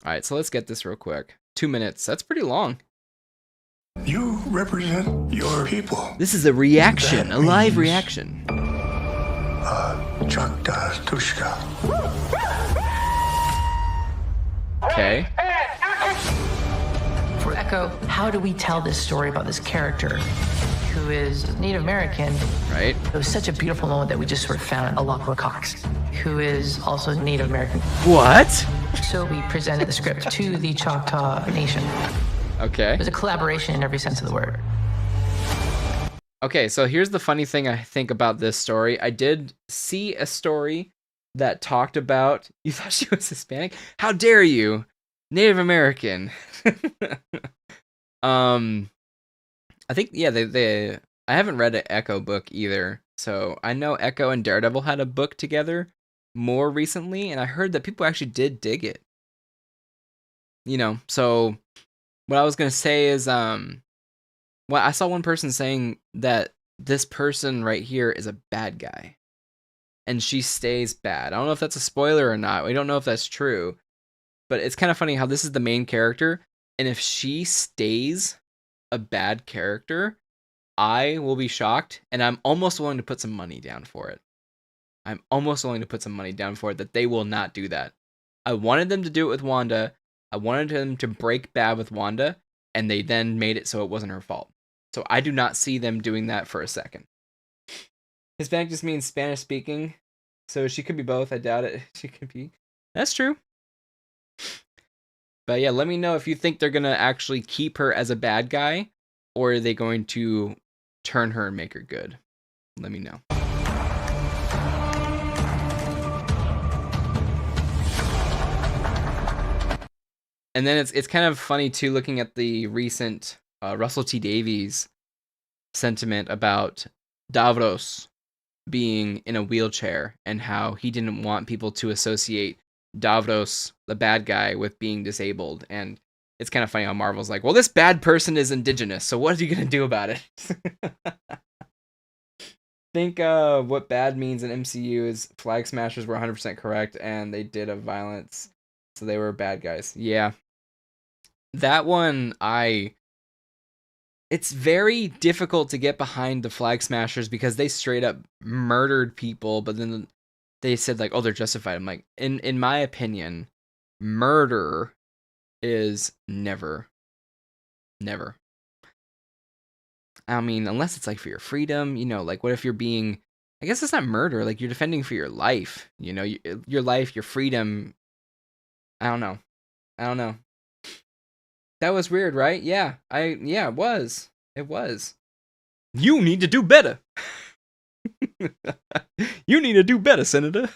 Alright, so let's get this real quick. 2 minutes. That's pretty long. You represent your people. This is a reaction, a live reaction. Chakta Tushka. Okay. For Echo, how do we tell this story about this character who is Native American? Right. It was such a beautiful moment that we just sort of found Alakwa Cox, who is also Native American. What? So we presented the script to the Choctaw Nation. Okay. It was a collaboration in every sense of the word. Okay, so here's the funny thing I think about this story. I did see a story that talked about... You thought she was Hispanic? How dare you? Native American. I think, yeah, I haven't read an Echo book either, So I know Echo and Daredevil had a book together more recently, and I heard that people actually did dig it. So what I was gonna say is, well, I saw one person saying that this person right here is a bad guy, and she stays bad. I don't know if that's a spoiler or not. We don't know if that's true, but it's kind of funny how this is the main character, and if she stays a bad character, I will be shocked, and I'm almost willing to put some money down for it. I'm almost willing to put some money down for it that they will not do that. I wanted them to do it with Wanda. I wanted them to break bad with Wanda, and they then made it so it wasn't her fault. So I do not see them doing that for a second. Hispanic just means Spanish speaking, so she could be both. I doubt it. She could be. That's true. But yeah, let me know if you think they're gonna actually keep her as a bad guy, or are they going to turn her and make her good? Let me know. And then it's kind of funny too, looking at the recent Russell T Davies sentiment about Davros being in a wheelchair and how he didn't want people to associate Davros, the bad guy, with being disabled. And it's kind of funny how Marvel's like, well, this bad person is indigenous, so what are you going to do about it? Think what bad means in MCU is Flag Smashers were 100% correct, and they did a violence, so they were bad guys. Yeah. That one, it's very difficult to get behind the Flag Smashers because they straight up murdered people, but then they said like, oh, they're justified. I'm like, in my opinion, murder is never. I mean, unless it's like for your freedom, like what if you're being, I guess it's not murder, like you're defending for your life, your life, your freedom. I don't know. That was weird, right? Yeah, it was. It was. You need to do better. You need to do better, Senator.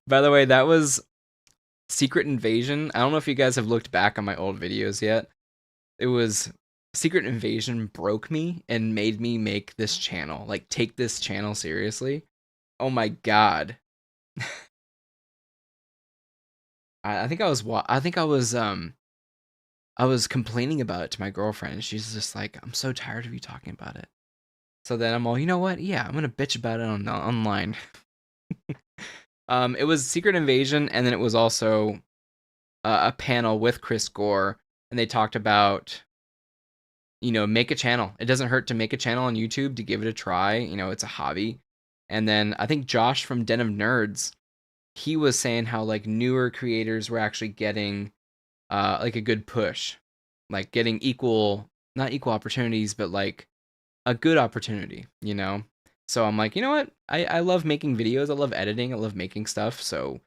By the way, that was Secret Invasion. I don't know if you guys have looked back on my old videos yet. It was Secret Invasion broke me and made me make this channel. Like, take this channel seriously. Oh my god. I think I was complaining about it to my girlfriend, and she's just like, I'm so tired of you talking about it. So then I'm all, you know what? Yeah, I'm gonna bitch about it online. It was Secret Invasion, and then it was also a panel with Chris Gore, and they talked about, make a channel. It doesn't hurt to make a channel on YouTube, to give it a try. It's a hobby. And then I think Josh from Den of Nerds, he was saying how like newer creators were actually getting like a good push, like getting not equal opportunities, but like a good opportunity, So I'm like, you know what? I love making videos. I love editing. I love making stuff. So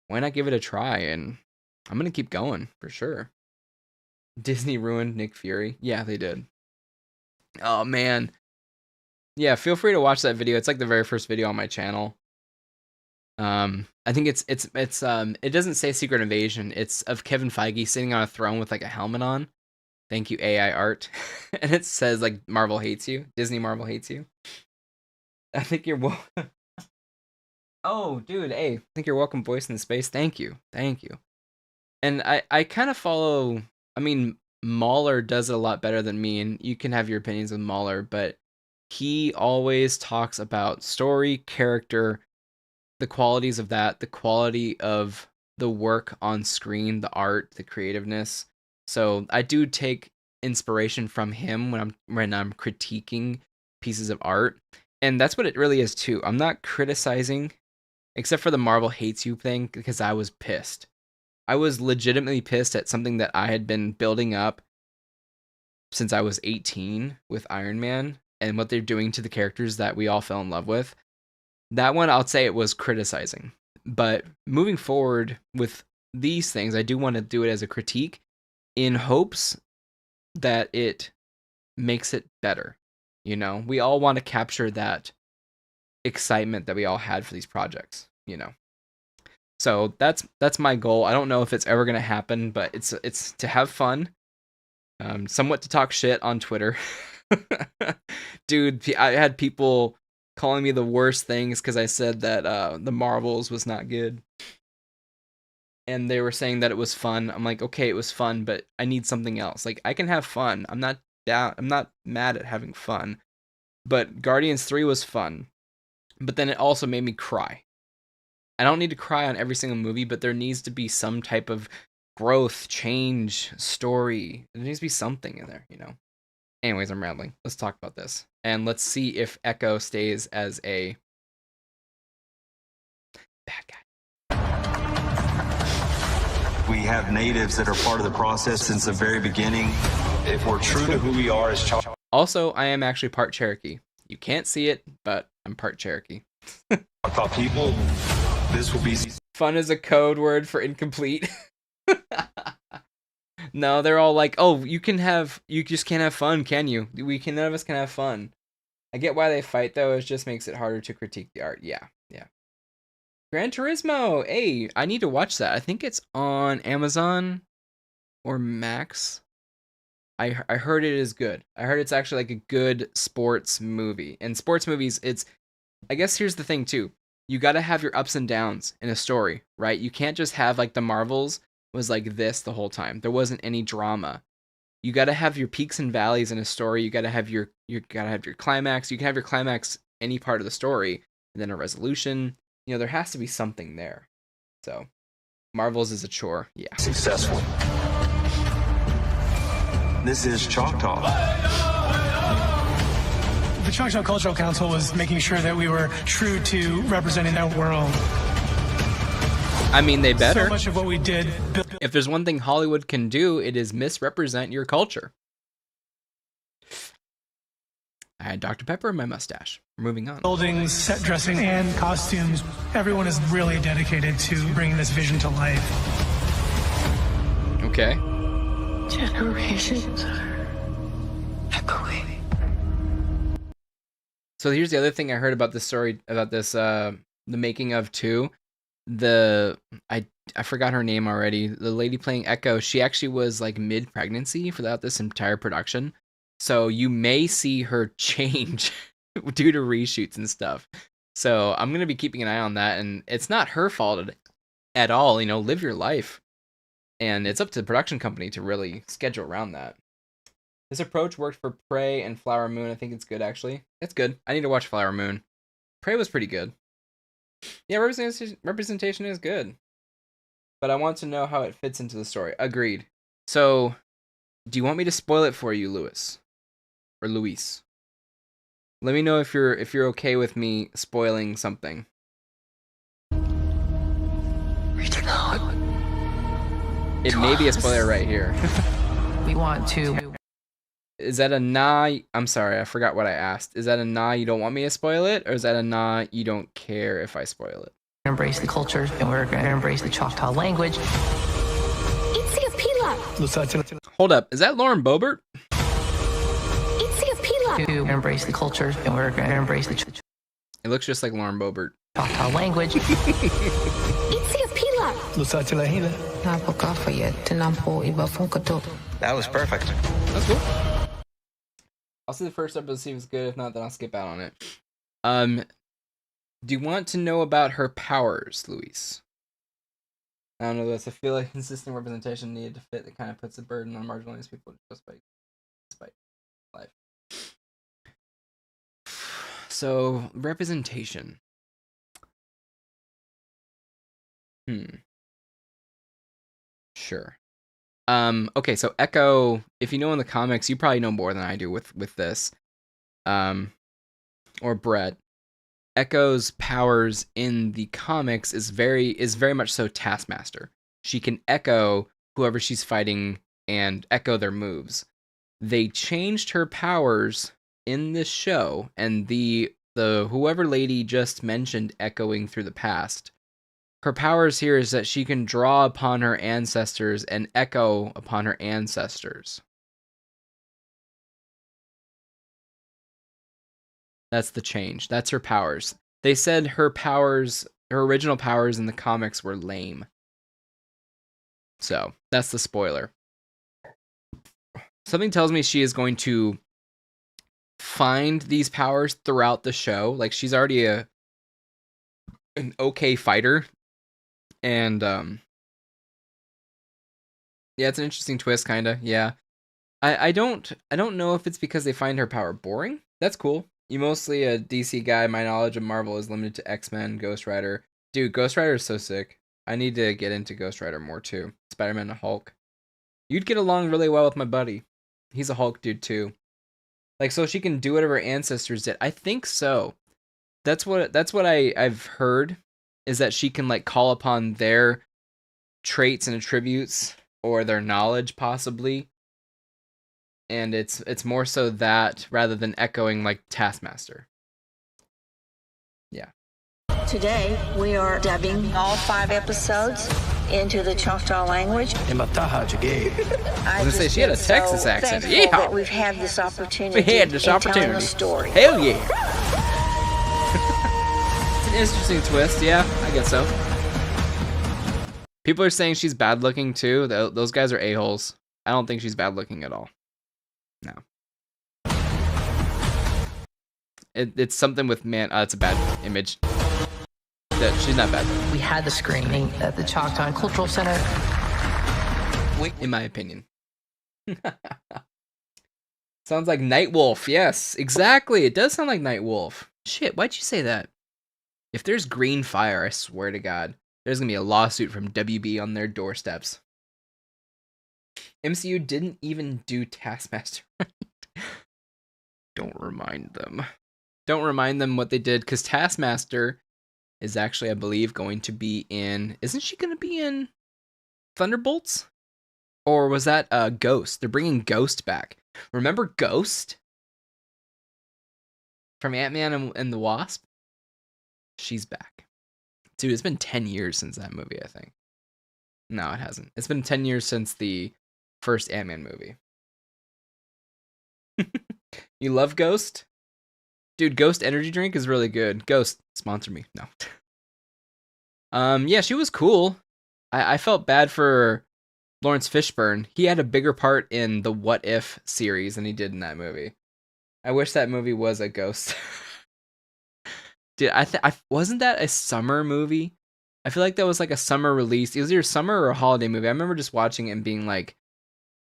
why not give it a try? And I'm going to keep going for sure. Disney ruined Nick Fury. Yeah, they did. Oh, man. Yeah, feel free to watch that video. It's like the very first video on my channel. I think it's it doesn't say Secret Invasion. It's of Kevin Feige sitting on a throne with like a helmet on. Thank you, AI art. And it says like Marvel hates you. Disney Marvel hates you. I think you're Oh, dude, hey, I think you're welcome, voice in space. Thank you. And I kind of follow, I mean, Mahler does it a lot better than me, and you can have your opinions with Mahler, but he always talks about story, character, the qualities of that, the quality of the work on screen, the art, the creativeness. So I do take inspiration from him when I'm critiquing pieces of art. And that's what it really is too. I'm not criticizing, except for the Marvel hates you thing, because I was pissed. I was legitimately pissed at something that I had been building up since I was 18 with Iron Man and what they're doing to the characters that we all fell in love with. That one, I'll say it was criticizing. But moving forward with these things, I do want to do it as a critique in hopes that it makes it better. We all want to capture that excitement that we all had for these projects, So that's my goal. I don't know if it's ever going to happen, but it's to have fun, somewhat to talk shit on Twitter. Dude, I had people calling me the worst things because I said that the Marvels was not good. And they were saying that it was fun. I'm like, okay, it was fun, but I need something else. Like, I can have fun. I'm not mad at having fun. But Guardians 3 was fun. But then it also made me cry. I don't need to cry on every single movie, but there needs to be some type of growth, change, story. There needs to be something in there, you know? Anyways, I'm rambling. Let's talk about this. And let's see if Echo stays as a bad guy. We have natives that are part of the process since the very beginning. If we're true to who we are as Choctaw. Also, I am actually part Cherokee. You can't see it, but I'm part Cherokee. Choctaw people, this will be... Fun is a code word for incomplete. No, they're all like, oh, you just can't have fun, can you? None of us can have fun. I get why they fight, though. It just makes it harder to critique the art. Yeah. Gran Turismo! Hey, I need to watch that. I think it's on Amazon or Max. I heard it is good. I heard it's actually like a good sports movie. And sports movies, I guess here's the thing, too. You gotta have your ups and downs in a story, right? You can't just have, like, the Marvels was like this the whole time. There wasn't any drama. You gotta have your peaks and valleys in a story. You gotta have your climax. You can have your climax any part of the story, and then a resolution. You know, there has to be something there. So, Marvels is a chore. Yeah. Successful. This is Choctaw. The Choctaw Cultural Council was making sure that we were true to representing that world. I mean, they better. So much of what we did. If there's one thing Hollywood can do, it is misrepresent your culture. I had Dr. Pepper in my mustache. Moving on. Buildings, set dressing, and costumes. Everyone is really dedicated to bringing this vision to life. Okay. Generations are echoing. So here's the other thing I heard about this story, about this, the making of 2. I forgot her name already. The lady playing Echo, she actually was like mid-pregnancy throughout this entire production. So you may see her change due to reshoots and stuff. So I'm going to be keeping an eye on that. And it's not her fault at all. You know, live your life. And it's up to the production company to really schedule around that. This approach worked for Prey and Flower Moon. I think it's good, actually. It's good. I need to watch Flower Moon. Prey was pretty good. Yeah, representation is good. But I want to know how it fits into the story. Agreed. So, do you want me to spoil it for you, Lewis? Or Luis? Let me know if you're okay with me spoiling something. Reaching out. It may be a spoiler right here. We want to. Is that a nah? I'm sorry, I forgot what I asked. Is that a nah, you don't want me to spoil it? Or is that a nah, you don't care if I spoil it? Embrace the culture, and we're going to embrace the Choctaw language. Hold up, is that Lauren Boebert? To embrace the culture, and we're going to embrace the It looks just like Lauren Boebert. Choctaw language. That was perfect. That's cool. I'll see the first episode, see if it's good. If not, then I'll skip out on it. Do you want to know about her powers, Luis? I don't know this. I feel like consistent representation needed to fit. That kind of puts a burden on marginalized people despite life. So, representation. Sure. Okay, so Echo, if you know in the comics, you probably know more than I do with this. Or Brett. Echo's powers in the comics is very much so Taskmaster. She can echo whoever she's fighting and echo their moves. They changed her powers in this show, and the whoever lady just mentioned echoing through the past. Her powers here is that she can draw upon her ancestors and echo upon her ancestors. That's the change. That's her powers. They said her original powers in the comics were lame. So, that's the spoiler. Something tells me she is going to find these powers throughout the show. Like, she's already an okay fighter. And, yeah, it's an interesting twist, kind of. Yeah. I don't know if it's because they find her power boring. That's cool. You mostly a DC guy. My knowledge of Marvel is limited to X-Men, Ghost Rider. Dude, Ghost Rider is so sick. I need to get into Ghost Rider more, too. Spider-Man and Hulk. You'd get along really well with my buddy. He's a Hulk dude, too. Like, so she can do whatever ancestors did. I think so. That's what I've heard, is that she can, like, call upon their traits and attributes, or their knowledge, possibly. And it's more so that, rather than echoing, like, Taskmaster. Yeah. Today, we are dubbing all 5 episodes into the Choctaw language. I was gonna say, she had a Texas accent. Yeah. Yeah. That we've had this opportunity. We had this in opportunity. telling the story. Hell yeah. It's an interesting twist. Yeah, I guess so. People are saying she's bad looking too. Those guys are a-holes. I don't think she's bad looking at all. No. It's something with it's a bad image. That she's not bad. We had the screening at the Choctaw Cultural Center. In my opinion. Sounds like Nightwolf. Yes, exactly. It does sound like Nightwolf. Shit, why'd you say that? If there's green fire, I swear to God, there's gonna be a lawsuit from WB on their doorsteps. MCU didn't even do Taskmaster right. Don't remind them. Don't remind them what they did, because Taskmaster is actually, I believe, going to be in... Isn't she going to be in Thunderbolts? Or was that Ghost? They're bringing Ghost back. Remember Ghost? From Ant-Man and the Wasp? She's back. Dude, it's been 10 years since that movie, I think. No, it hasn't. It's been 10 years since the first Ant-Man movie. You love Ghost? Dude, Ghost energy drink is really good. Ghost, sponsor me. No. Yeah, she was cool. I felt bad for Lawrence Fishburne. He had a bigger part in the What If series than he did in that movie. I wish that movie was a Ghost. Dude, wasn't that a summer movie? I feel like that was like a summer release. It was either a summer or a holiday movie. I remember just watching it and being like,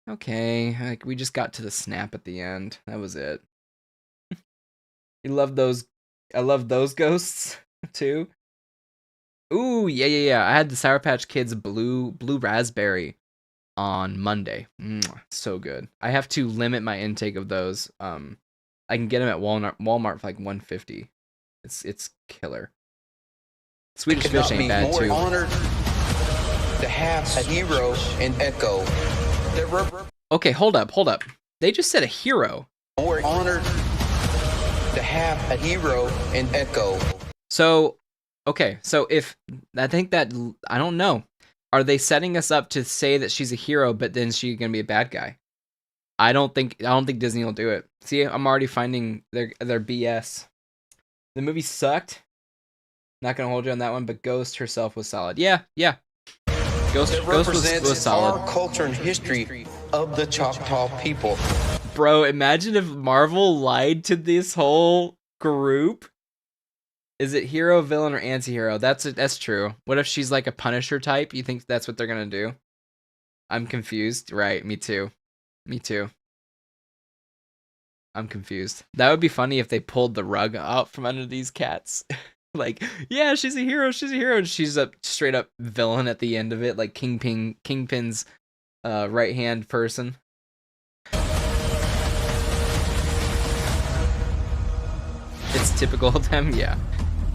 okay, like we just got to the snap at the end. That was it. You love those. I love those ghosts too. Ooh, yeah. I had the Sour Patch Kids blue raspberry on Monday. So good. I have to limit my intake of those. I can get them at Walmart for like $1.50. It's killer. Swedish Fish ain't bad too. Honored to have a hero in Echo. Okay, hold up. They just said a hero. More honored to have a hero in Echo. So, okay, so if I think that I don't know, are they setting us up to say that she's a hero, but then she's gonna be a bad guy? I don't think Disney will do it. See, I'm already finding their BS. The movie sucked. Not gonna hold you on that one, but Ghost herself was solid. Yeah. Ghost was solid. Our culture and history of the Choctaw people. Bro, imagine if Marvel lied to this whole group. Is it hero, villain, or anti-hero? That's true. What if she's like a Punisher type? You think that's what they're gonna do? I'm confused. Right, me too. I'm confused. That would be funny if they pulled the rug out from under these cats. Like, yeah, she's a hero, and she's a straight up villain at the end of it, like Kingpin's right hand person. It's typical of them, yeah.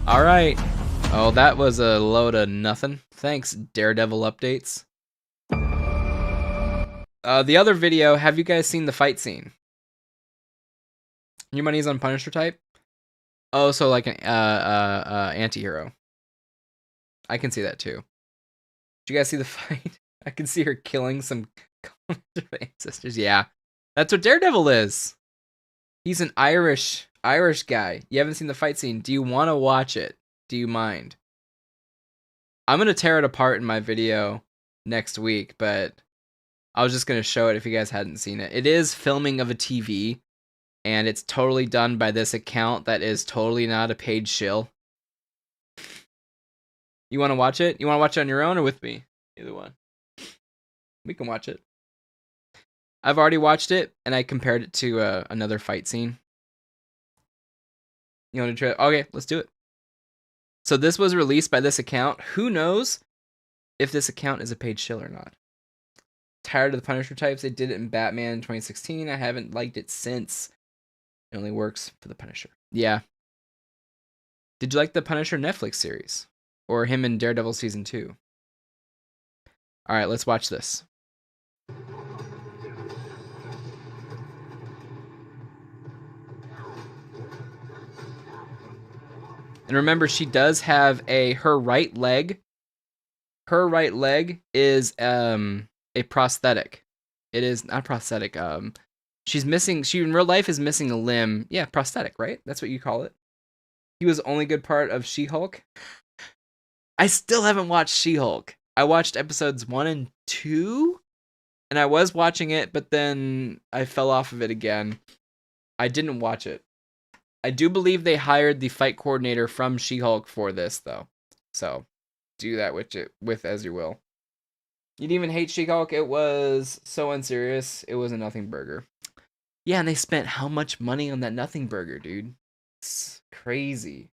Alright. Oh, that was a load of nothing. Thanks, Daredevil updates. The other video, have you guys seen the fight scene? Your money's on Punisher type? Oh, so like an anti-hero. I can see that too. Did you guys see the fight? I can see her killing some ancestors. Yeah. That's what Daredevil is. He's an Irish guy. You haven't seen the fight scene. Do you want to watch it? Do you mind? I'm going to tear it apart in my video next week, but I was just going to show it if you guys hadn't seen it. It is filming of a TV. and it's totally done by this account that is totally not a paid shill. You want to watch it? You want to watch it on your own or with me? Either one. We can watch it. I've already watched it, and I compared it to another fight scene. You want to try? Okay, let's do it. So this was released by this account. Who knows if this account is a paid shill or not? Tired of the Punisher types. They did it in Batman in 2016. I haven't liked it since. It only works for the Punisher. Yeah. Did you like the Punisher Netflix series? Or him in Daredevil Season 2? Alright, let's watch this. And remember, she does have her right leg. Her right leg is a prosthetic. It is not prosthetic. She's missing. She in real life is missing a limb. Yeah, prosthetic, right? That's what you call it. He was the only good part of She-Hulk. I still haven't watched She-Hulk. I watched episodes 1 and 2, and I was watching it, but then I fell off of it again. I didn't watch it. I do believe they hired the fight coordinator from She-Hulk for this, though. So, do that with as you will. You didn't even hate She-Hulk? It was so unserious. It was a nothing burger. Yeah, and they spent how much money on that nothing burger, dude? It's crazy.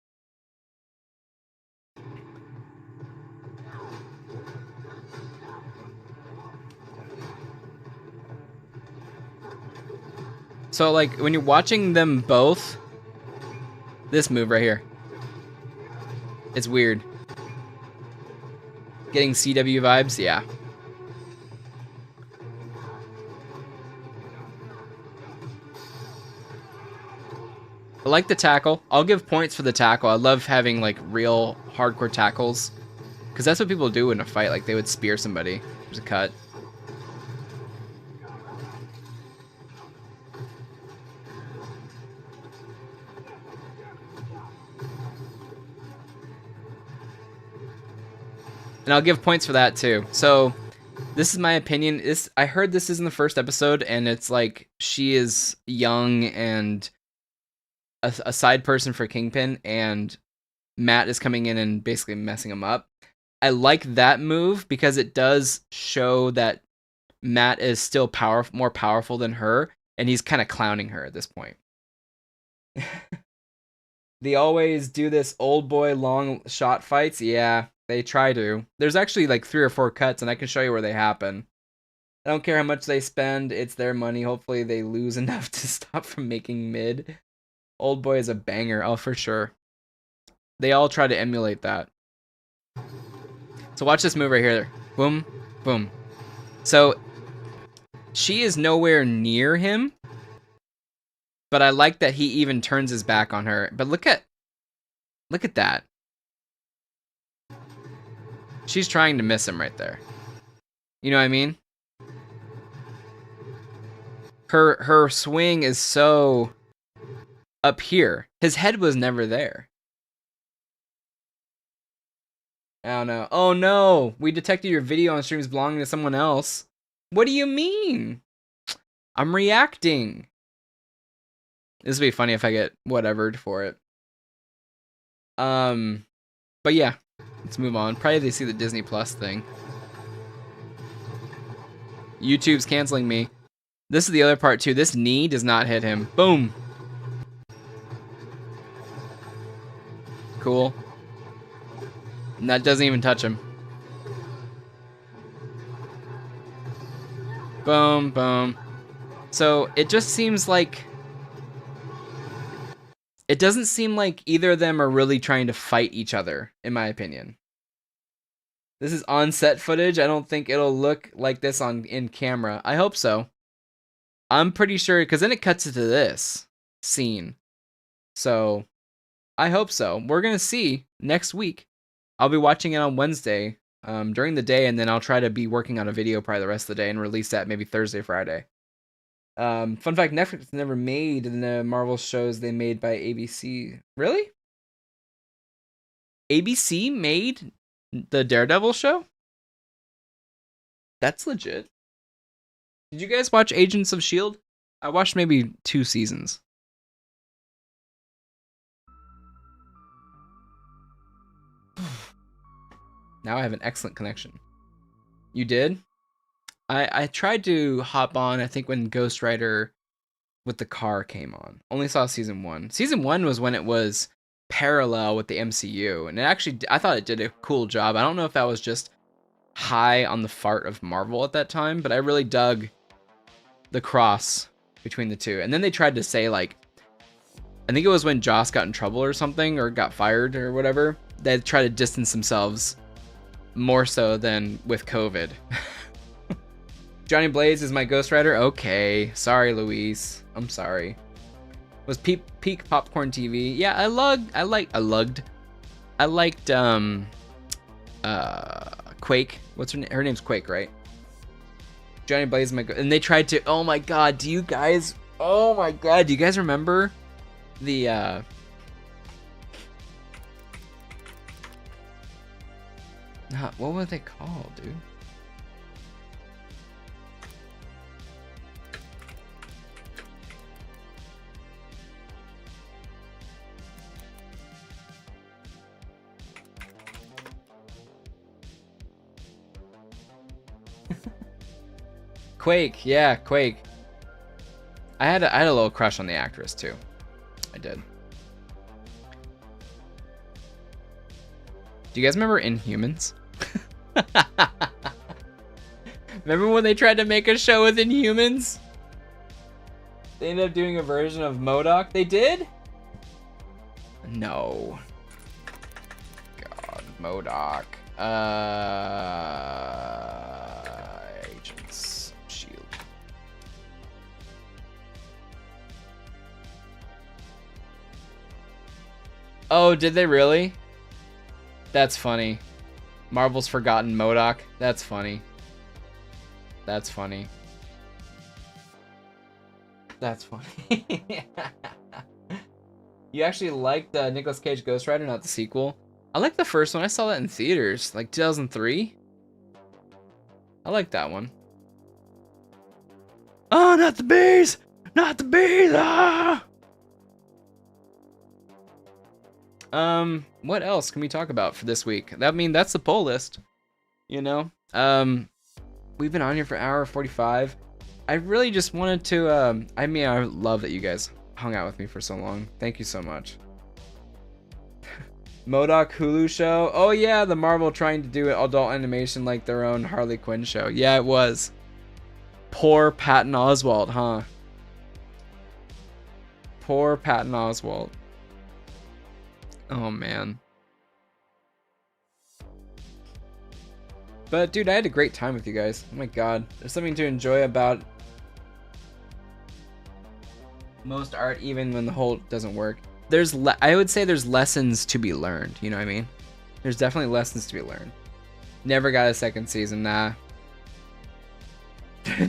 So, like, when you're watching them both, this move right here, it's weird. Getting CW vibes, yeah. I like the tackle. I'll give points for the tackle. I love having, like, real hardcore tackles, because that's what people do in a fight. Like, they would spear somebody. There's a cut. And I'll give points for that too. So, this is my opinion. I heard this is in the first episode, and it's like she is young and a side person for Kingpin, and Matt is coming in and basically messing him up. I like that move because it does show that Matt is still more powerful than her, and he's kind of clowning her at this point. They always do this old boy long shot fights. Yeah, they try to. There's actually like 3 or 4 cuts, and I can show you where they happen. I don't care how much they spend. It's their money. Hopefully they lose enough to stop from making mid. Old boy is a banger. Oh, for sure. They all try to emulate that. So watch this move right here. Boom, boom. So she is nowhere near him, but I like that he even turns his back on her. But look at that. She's trying to miss him right there. You know what I mean? Her swing is so up here. His head was never there. I don't know. Oh no! We detected your video on streams belonging to someone else. What do you mean? I'm reacting. This would be funny if I get whatevered for it. But yeah, let's move on. Probably they see the Disney Plus thing. YouTube's canceling me. This is the other part too. This knee does not hit him. Boom. Cool. And that doesn't even touch him. Boom, boom. So it just seems like... It doesn't seem like either of them are really trying to fight each other, in my opinion. This is on-set footage. I don't think it'll look like this in camera. I hope so. I'm pretty sure, because then it cuts into this scene. So, I hope so. We're going to see next week. I'll be watching it on Wednesday during the day, and then I'll try to be working on a video probably the rest of the day and release that maybe Thursday, Friday. Fun fact, Netflix never made the Marvel shows they made by ABC. Really? ABC made the Daredevil show? That's legit. Did you guys watch Agents of S.H.I.E.L.D.? I watched maybe 2 seasons. Now I have an excellent connection. You did? I tried to hop on, I think, when Ghost Rider with the car came on. Only saw season 1. Season 1 was when it was parallel with the MCU, and it actually, I thought it did a cool job. I don't know if that was just high on the fart of Marvel at that time, but I really dug the cross between the two. And then they tried to say, like, I think it was when Joss got in trouble or something, or got fired or whatever, they tried to distance themselves more so than with COVID. Johnny Blaze is my Ghost Rider? Okay. Sorry, Luis. I'm sorry. Was peak popcorn TV? Yeah, I liked Quake. What's her name? Her name's Quake, right? Johnny Blaze is my and they tried to, oh my god, do you guys remember the what were they called, dude? Quake, yeah, Quake. I had a little crush on the actress too. I did. Do you guys remember Inhumans? Remember when they tried to make a show with Inhumans? They ended up doing a version of MODOK. They did? No. God, MODOK. Agents of S.H.I.E.L.D. Oh, did they really? That's funny. Marvel's forgotten MODOK. That's funny. That's funny. That's funny. You actually liked Nicolas Cage Ghost Rider, not the sequel? I like the first one. I saw that in theaters, like 2003. I like that one. Oh, not the bees! Not the bees! Ah! What else can we talk about for this week? I mean, that's the poll list, you know? We've been on here for an hour 45. I really just wanted to, I mean, I love that you guys hung out with me for so long. Thank you so much. MODOK Hulu show. Oh yeah, the Marvel trying to do adult animation like their own Harley Quinn show. Yeah, it was. Poor Patton Oswalt, huh? Poor Patton Oswalt. Oh man. But dude, I had a great time with you guys. Oh my god. There's something to enjoy about most art, even when the whole doesn't work. I would say there's lessons to be learned, you know what I mean? There's definitely lessons to be learned. Never got a second season, nah.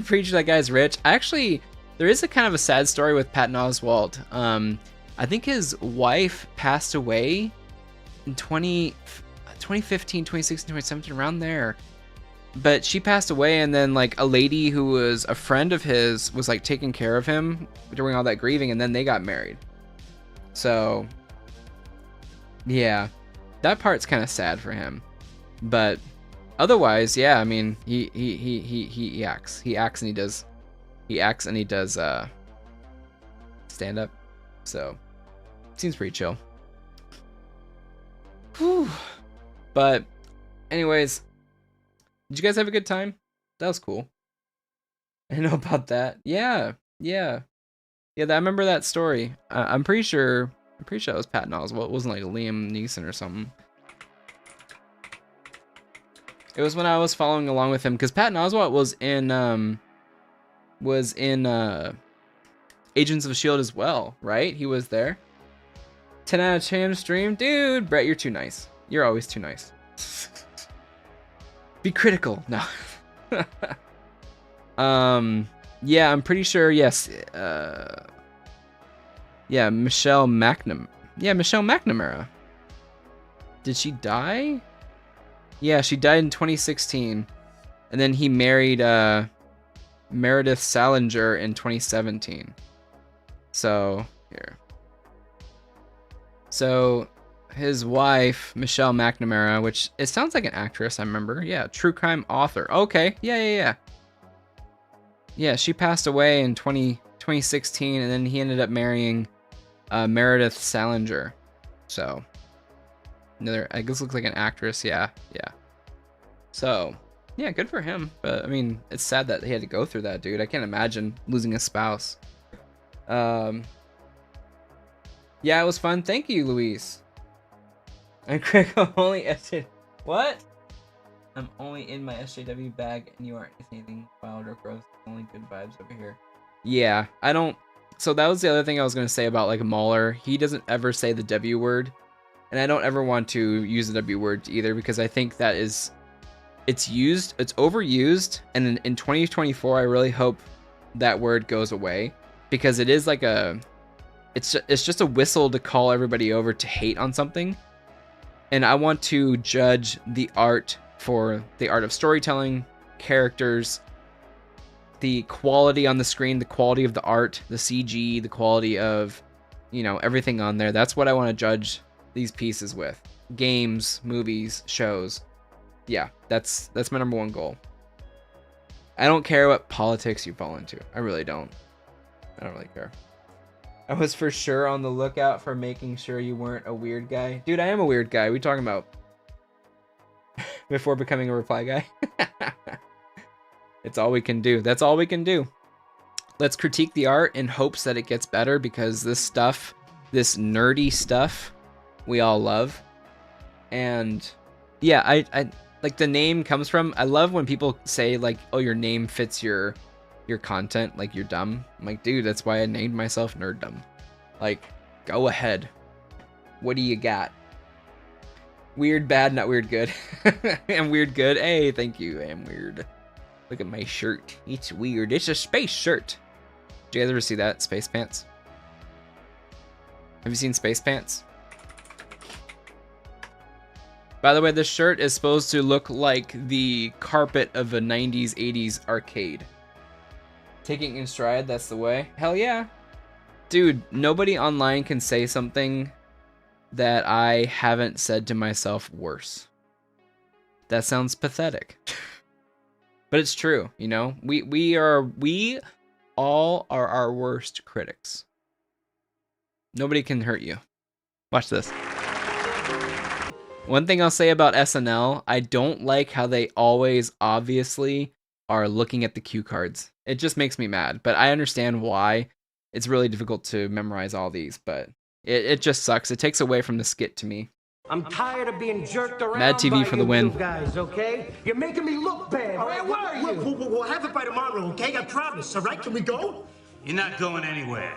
Preach that guy's rich. Actually, there is a kind of a sad story with Patton Oswalt. I think his wife passed away in 2015, 2016, 2017, around there. But she passed away, and then like a lady who was a friend of his was like taking care of him during all that grieving, and then they got married. So yeah, that part's kind of sad for him. But otherwise, yeah, I mean, he acts and he does stand up. So seems pretty chill. Whew. But anyways, did you guys have a good time? That was cool. I know about that. Yeah. I remember that story. I'm pretty sure it was Patton Oswalt. It wasn't like Liam Neeson or something. It was when I was following along with him, because Patton Oswalt was in Agents of S.H.I.E.L.D. as well, right? He was there. 10 out of 10 stream. Dude, Brett, you're too nice. You're always too nice. Be critical. No. Yeah, I'm pretty sure, yes. Yeah, Michelle McNamara. Yeah, Michelle McNamara. Did she die? Yeah, she died in 2016. And then he married Meredith Salinger in 2017. So, here. So, his wife, Michelle McNamara, which it sounds like an actress, I remember. Yeah, true crime author. Okay, yeah. Yeah, she passed away in 2016, and then he ended up marrying Meredith Salinger. So, another, I guess looks like an actress, yeah. So, yeah, good for him. But, I mean, it's sad that he had to go through that, dude. I can't imagine losing a spouse. Yeah, it was fun. Thank you, Luis. And Craig, I'm only SJ. What? I'm only in my SJW bag, and you aren't anything wild or gross. Only good vibes over here. Yeah, I don't. So that was the other thing I was gonna say about like Mauler. He doesn't ever say the W word, and I don't ever want to use the W word either because I think that is, it's overused, and in 2024, I really hope that word goes away because it is like a. It's just a whistle to call everybody over to hate on something. And I want to judge the art for the art of storytelling, characters, the quality on the screen, the quality of the art, the CG, the quality of, you know, everything on there. That's what I want to judge these pieces with. Games, movies, shows. Yeah, that's my number one goal. I don't care what politics you fall into. I really don't. I don't really care. I was for sure on the lookout for making sure you weren't a weird guy. Dude, I am a weird guy. What are we talking about? Before becoming a reply guy? It's all we can do. That's all we can do. Let's critique the art in hopes that it gets better because this stuff, this nerdy stuff, we all love. And yeah, I like the name comes from, I love when people say like, oh, your name fits your content, like you're dumb. I'm like, dude, that's why I named myself Nerddom. Like, go ahead. What do you got? Weird bad, not weird good. I'm weird good. Hey, thank you. I am weird. Look at my shirt. It's weird. It's a space shirt. Did you guys ever see that? Space Pants? Have you seen Space Pants? By the way, this shirt is supposed to look like the carpet of a 90s, 80s arcade. Taking in stride, that's the way. Hell yeah. Dude, nobody online can say something that I haven't said to myself worse. That sounds pathetic. But it's true, you know? We all are our worst critics. Nobody can hurt you. Watch this. One thing I'll say about SNL, I don't like how they always obviously are looking at the cue cards. It just makes me mad, but I understand why. It's really difficult to memorize all these, but it just sucks. It takes away from the skit to me. I'm tired of being jerked around. Mad TV by for the win. Guys, okay? You're making me look bad. All right, where are you? We'll have it by tomorrow, okay? I promise. All right, can we go? You're not going anywhere.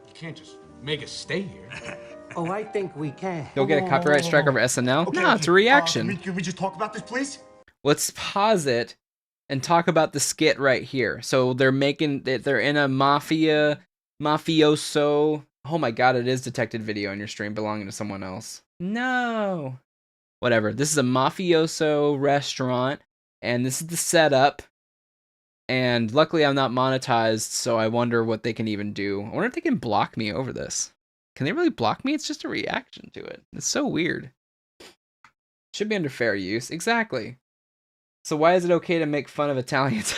You can't just make us stay here. Oh, I think we can. You'll get a copyright strike over SNL? Okay, no, it's a reaction. Can we just talk about this, please? Let's pause it and talk about the skit right here. So they're in a mafioso. Oh my god, it is detected video on your stream belonging to someone else. No. Whatever. This is a mafioso restaurant, and this is the setup. And luckily I'm not monetized, so I wonder what they can even do. I wonder if they can block me over this. Can they really block me? It's just a reaction to it. It's so weird. Should be under fair use. Exactly. So why is it okay to make fun of Italians?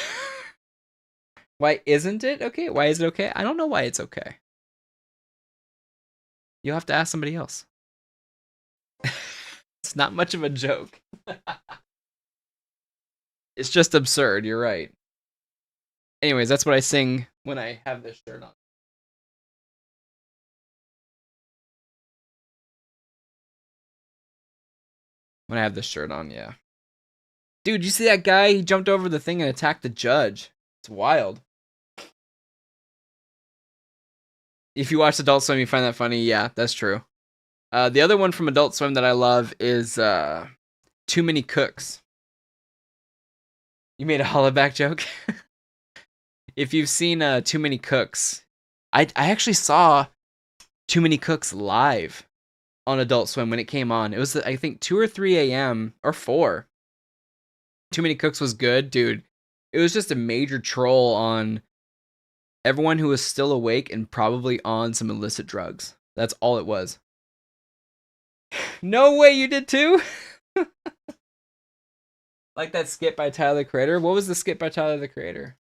Why isn't it okay? Why is it okay? I don't know why it's okay. You'll have to ask somebody else. It's not much of a joke. It's just absurd. You're right. Anyways, that's what I sing when I have this shirt on. When I have this shirt on, yeah. Dude, you see that guy? He jumped over the thing and attacked the judge. It's wild. If you watch Adult Swim, you find that funny. Yeah, that's true. The other one from Adult Swim that I love is Too Many Cooks. You made a hollaback joke? If you've seen Too Many Cooks, I actually saw Too Many Cooks live on Adult Swim when it came on. It was, I think, 2 or 3 a.m. or 4. Too Many Cooks was good, dude. It was just a major troll on everyone who was still awake and probably on some illicit drugs. That's all it was. No way you did too? Like that skit by Tyler the Creator? What was the skit by Tyler the Creator?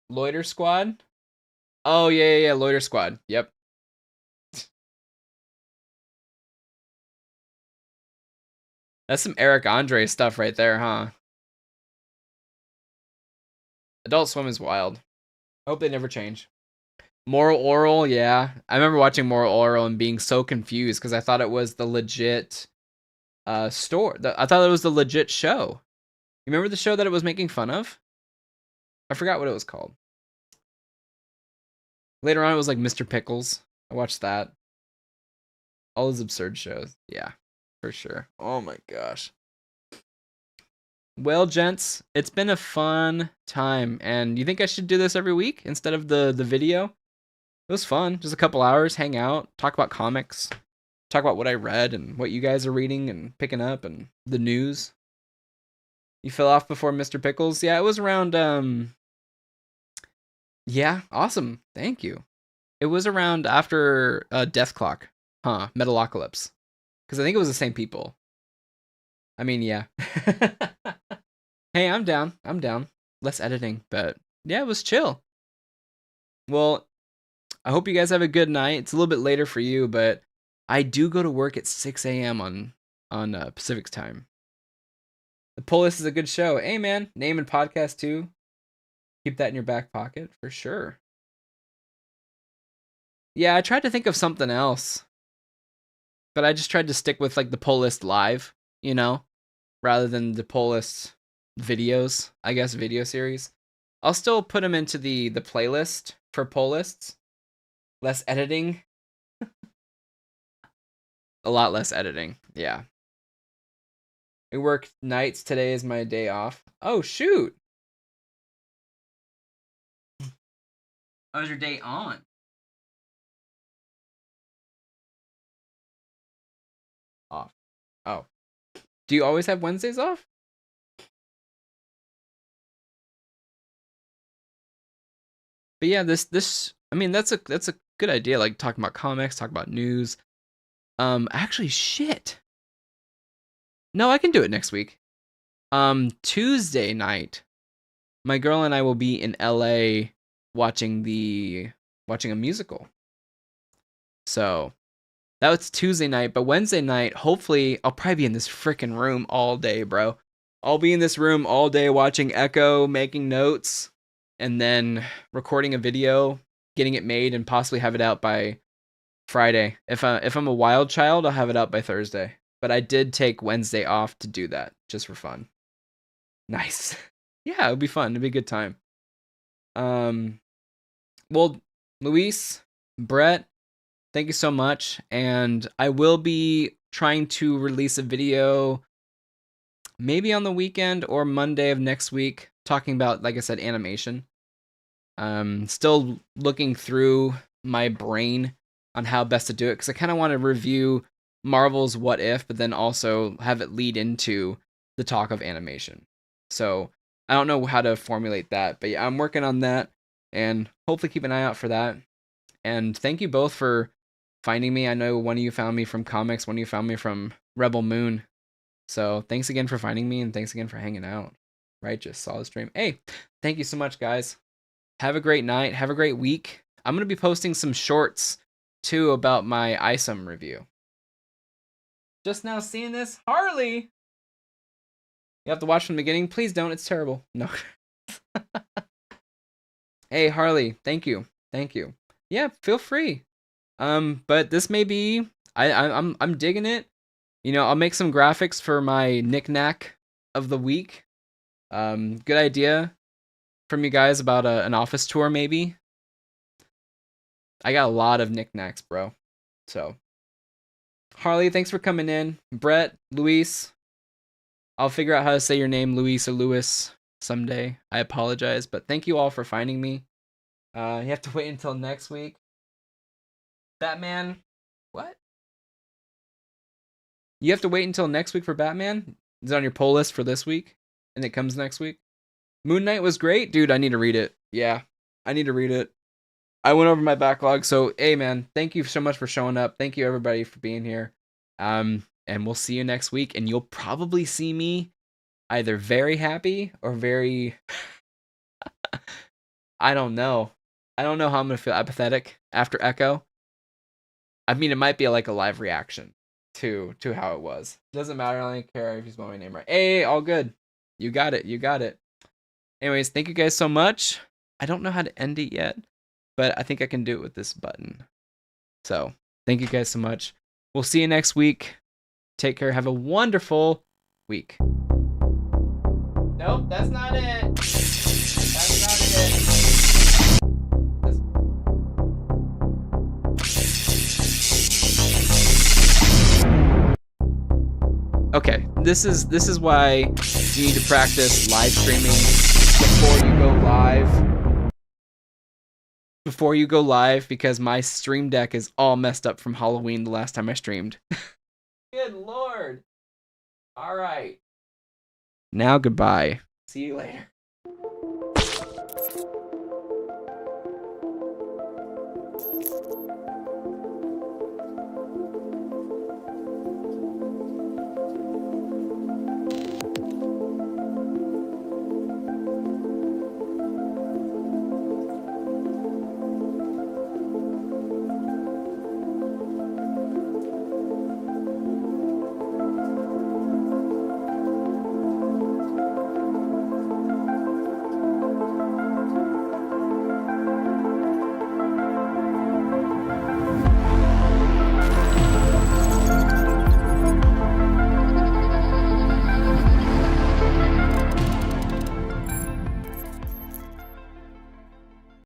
Loiter Squad? Oh, yeah, Loiter Squad. Yep. That's some Eric Andre stuff right there, huh? Adult Swim is wild. I hope they never change. Moral Oral, yeah. I remember watching Moral Oral and being so confused because I thought it was the legit store. I thought it was the legit show. You remember the show that it was making fun of? I forgot what it was called. Later on, it was like Mr. Pickles. I watched that. All those absurd shows. Yeah, for sure. Oh my gosh. Well, gents, it's been a fun time. And you think I should do this every week instead of the video? It was fun. Just a couple hours, hang out, talk about comics, talk about what I read and what you guys are reading and picking up and the news. You fell off before Mr. Pickles? Yeah, it was around, yeah, awesome. Thank you. It was around after Death Clock. Huh, Metalocalypse. Because I think it was the same people. I mean, yeah. Hey, I'm down. Less editing, but yeah, it was chill. Well, I hope you guys have a good night. It's a little bit later for you, but I do go to work at 6 a.m. on Pacific time. The Pull List is a good show. Hey, man, name and podcast too. Keep that in your back pocket for sure. Yeah, I tried to think of something else, but I just tried to stick with like the Pull List live, you know, rather than the Pull List videos, I guess, video series. I'll still put them into the playlist for Pull Lists. Less editing. A lot less editing, yeah. I work nights. Today is my day off. Oh, shoot. How's your day on? Off. Oh. Do you always have Wednesdays off? But yeah, this I mean that's a good idea, like talking about comics, talk about news. Actually shit. No, I can do it next week. Tuesday night, my girl and I will be in LA watching a musical. So that was Tuesday night, but Wednesday night, hopefully, I'll probably be in this freaking room all day, bro. I'll be in this room all day watching Echo, making notes, and then recording a video, getting it made, and possibly have it out by Friday. If I'm a wild child, I'll have it out by Thursday. But I did take Wednesday off to do that, just for fun. Nice. Yeah, it'll be fun. It'll be a good time. Well, Luis, Brett, thank you so much. And I will be trying to release a video maybe on the weekend or Monday of next week, talking about, like I said, animation. Still looking through my brain on how best to do it, because I kind of want to review Marvel's What If, but then also have it lead into the talk of animation. So I don't know how to formulate that, but yeah, I'm working on that, and hopefully keep an eye out for that. And thank you both for finding me. I know one of you found me from comics, one of you found me from Rebel Moon. So thanks again for finding me, and thanks again for hanging out. Righteous, solid stream. Hey, thank you so much, guys. Have a great night. Have a great week. I'm going to be posting some shorts, too, about my ISOM review. Just now seeing this? Harley! You have to watch from the beginning? Please don't. It's terrible. No. Hey, Harley. Thank you. Thank you. Yeah, feel free. But this may be... I'm digging it. You know, I'll make some graphics for my knick-knack of the week. Good idea from you guys about an office tour, maybe. I got a lot of knickknacks, bro. So, Harley, thanks for coming in. Brett, Luis, I'll figure out how to say your name, Luis or Lewis, someday. I apologize, but thank you all for finding me. You have to wait until next week. Batman, what? You have to wait until next week for Batman? Is it on your poll list for this week? And it comes next week? Moon Knight was great? Dude, I need to read it. Yeah, I need to read it. I went over my backlog. So, hey, man, thank you so much for showing up. Thank you, everybody, for being here. And we'll see you next week. And you'll probably see me either very happy or very... I don't know. I don't know how I'm going to feel apathetic after Echo. I mean, it might be like a live reaction to how it was. Doesn't matter. I don't care if you spell my name right. Hey, all good. You got it. You got it. Anyways, thank you guys so much. I don't know how to end it yet, but I think I can do it with this button. So, thank you guys so much. We'll see you next week. Take care. Have a wonderful week. Nope, that's not it. That's not it. Okay, this is why you need to practice live streaming before you go live. Before you go live, because my stream deck is all messed up from Halloween the last time I streamed. Good lord. All right. Now goodbye. See you later.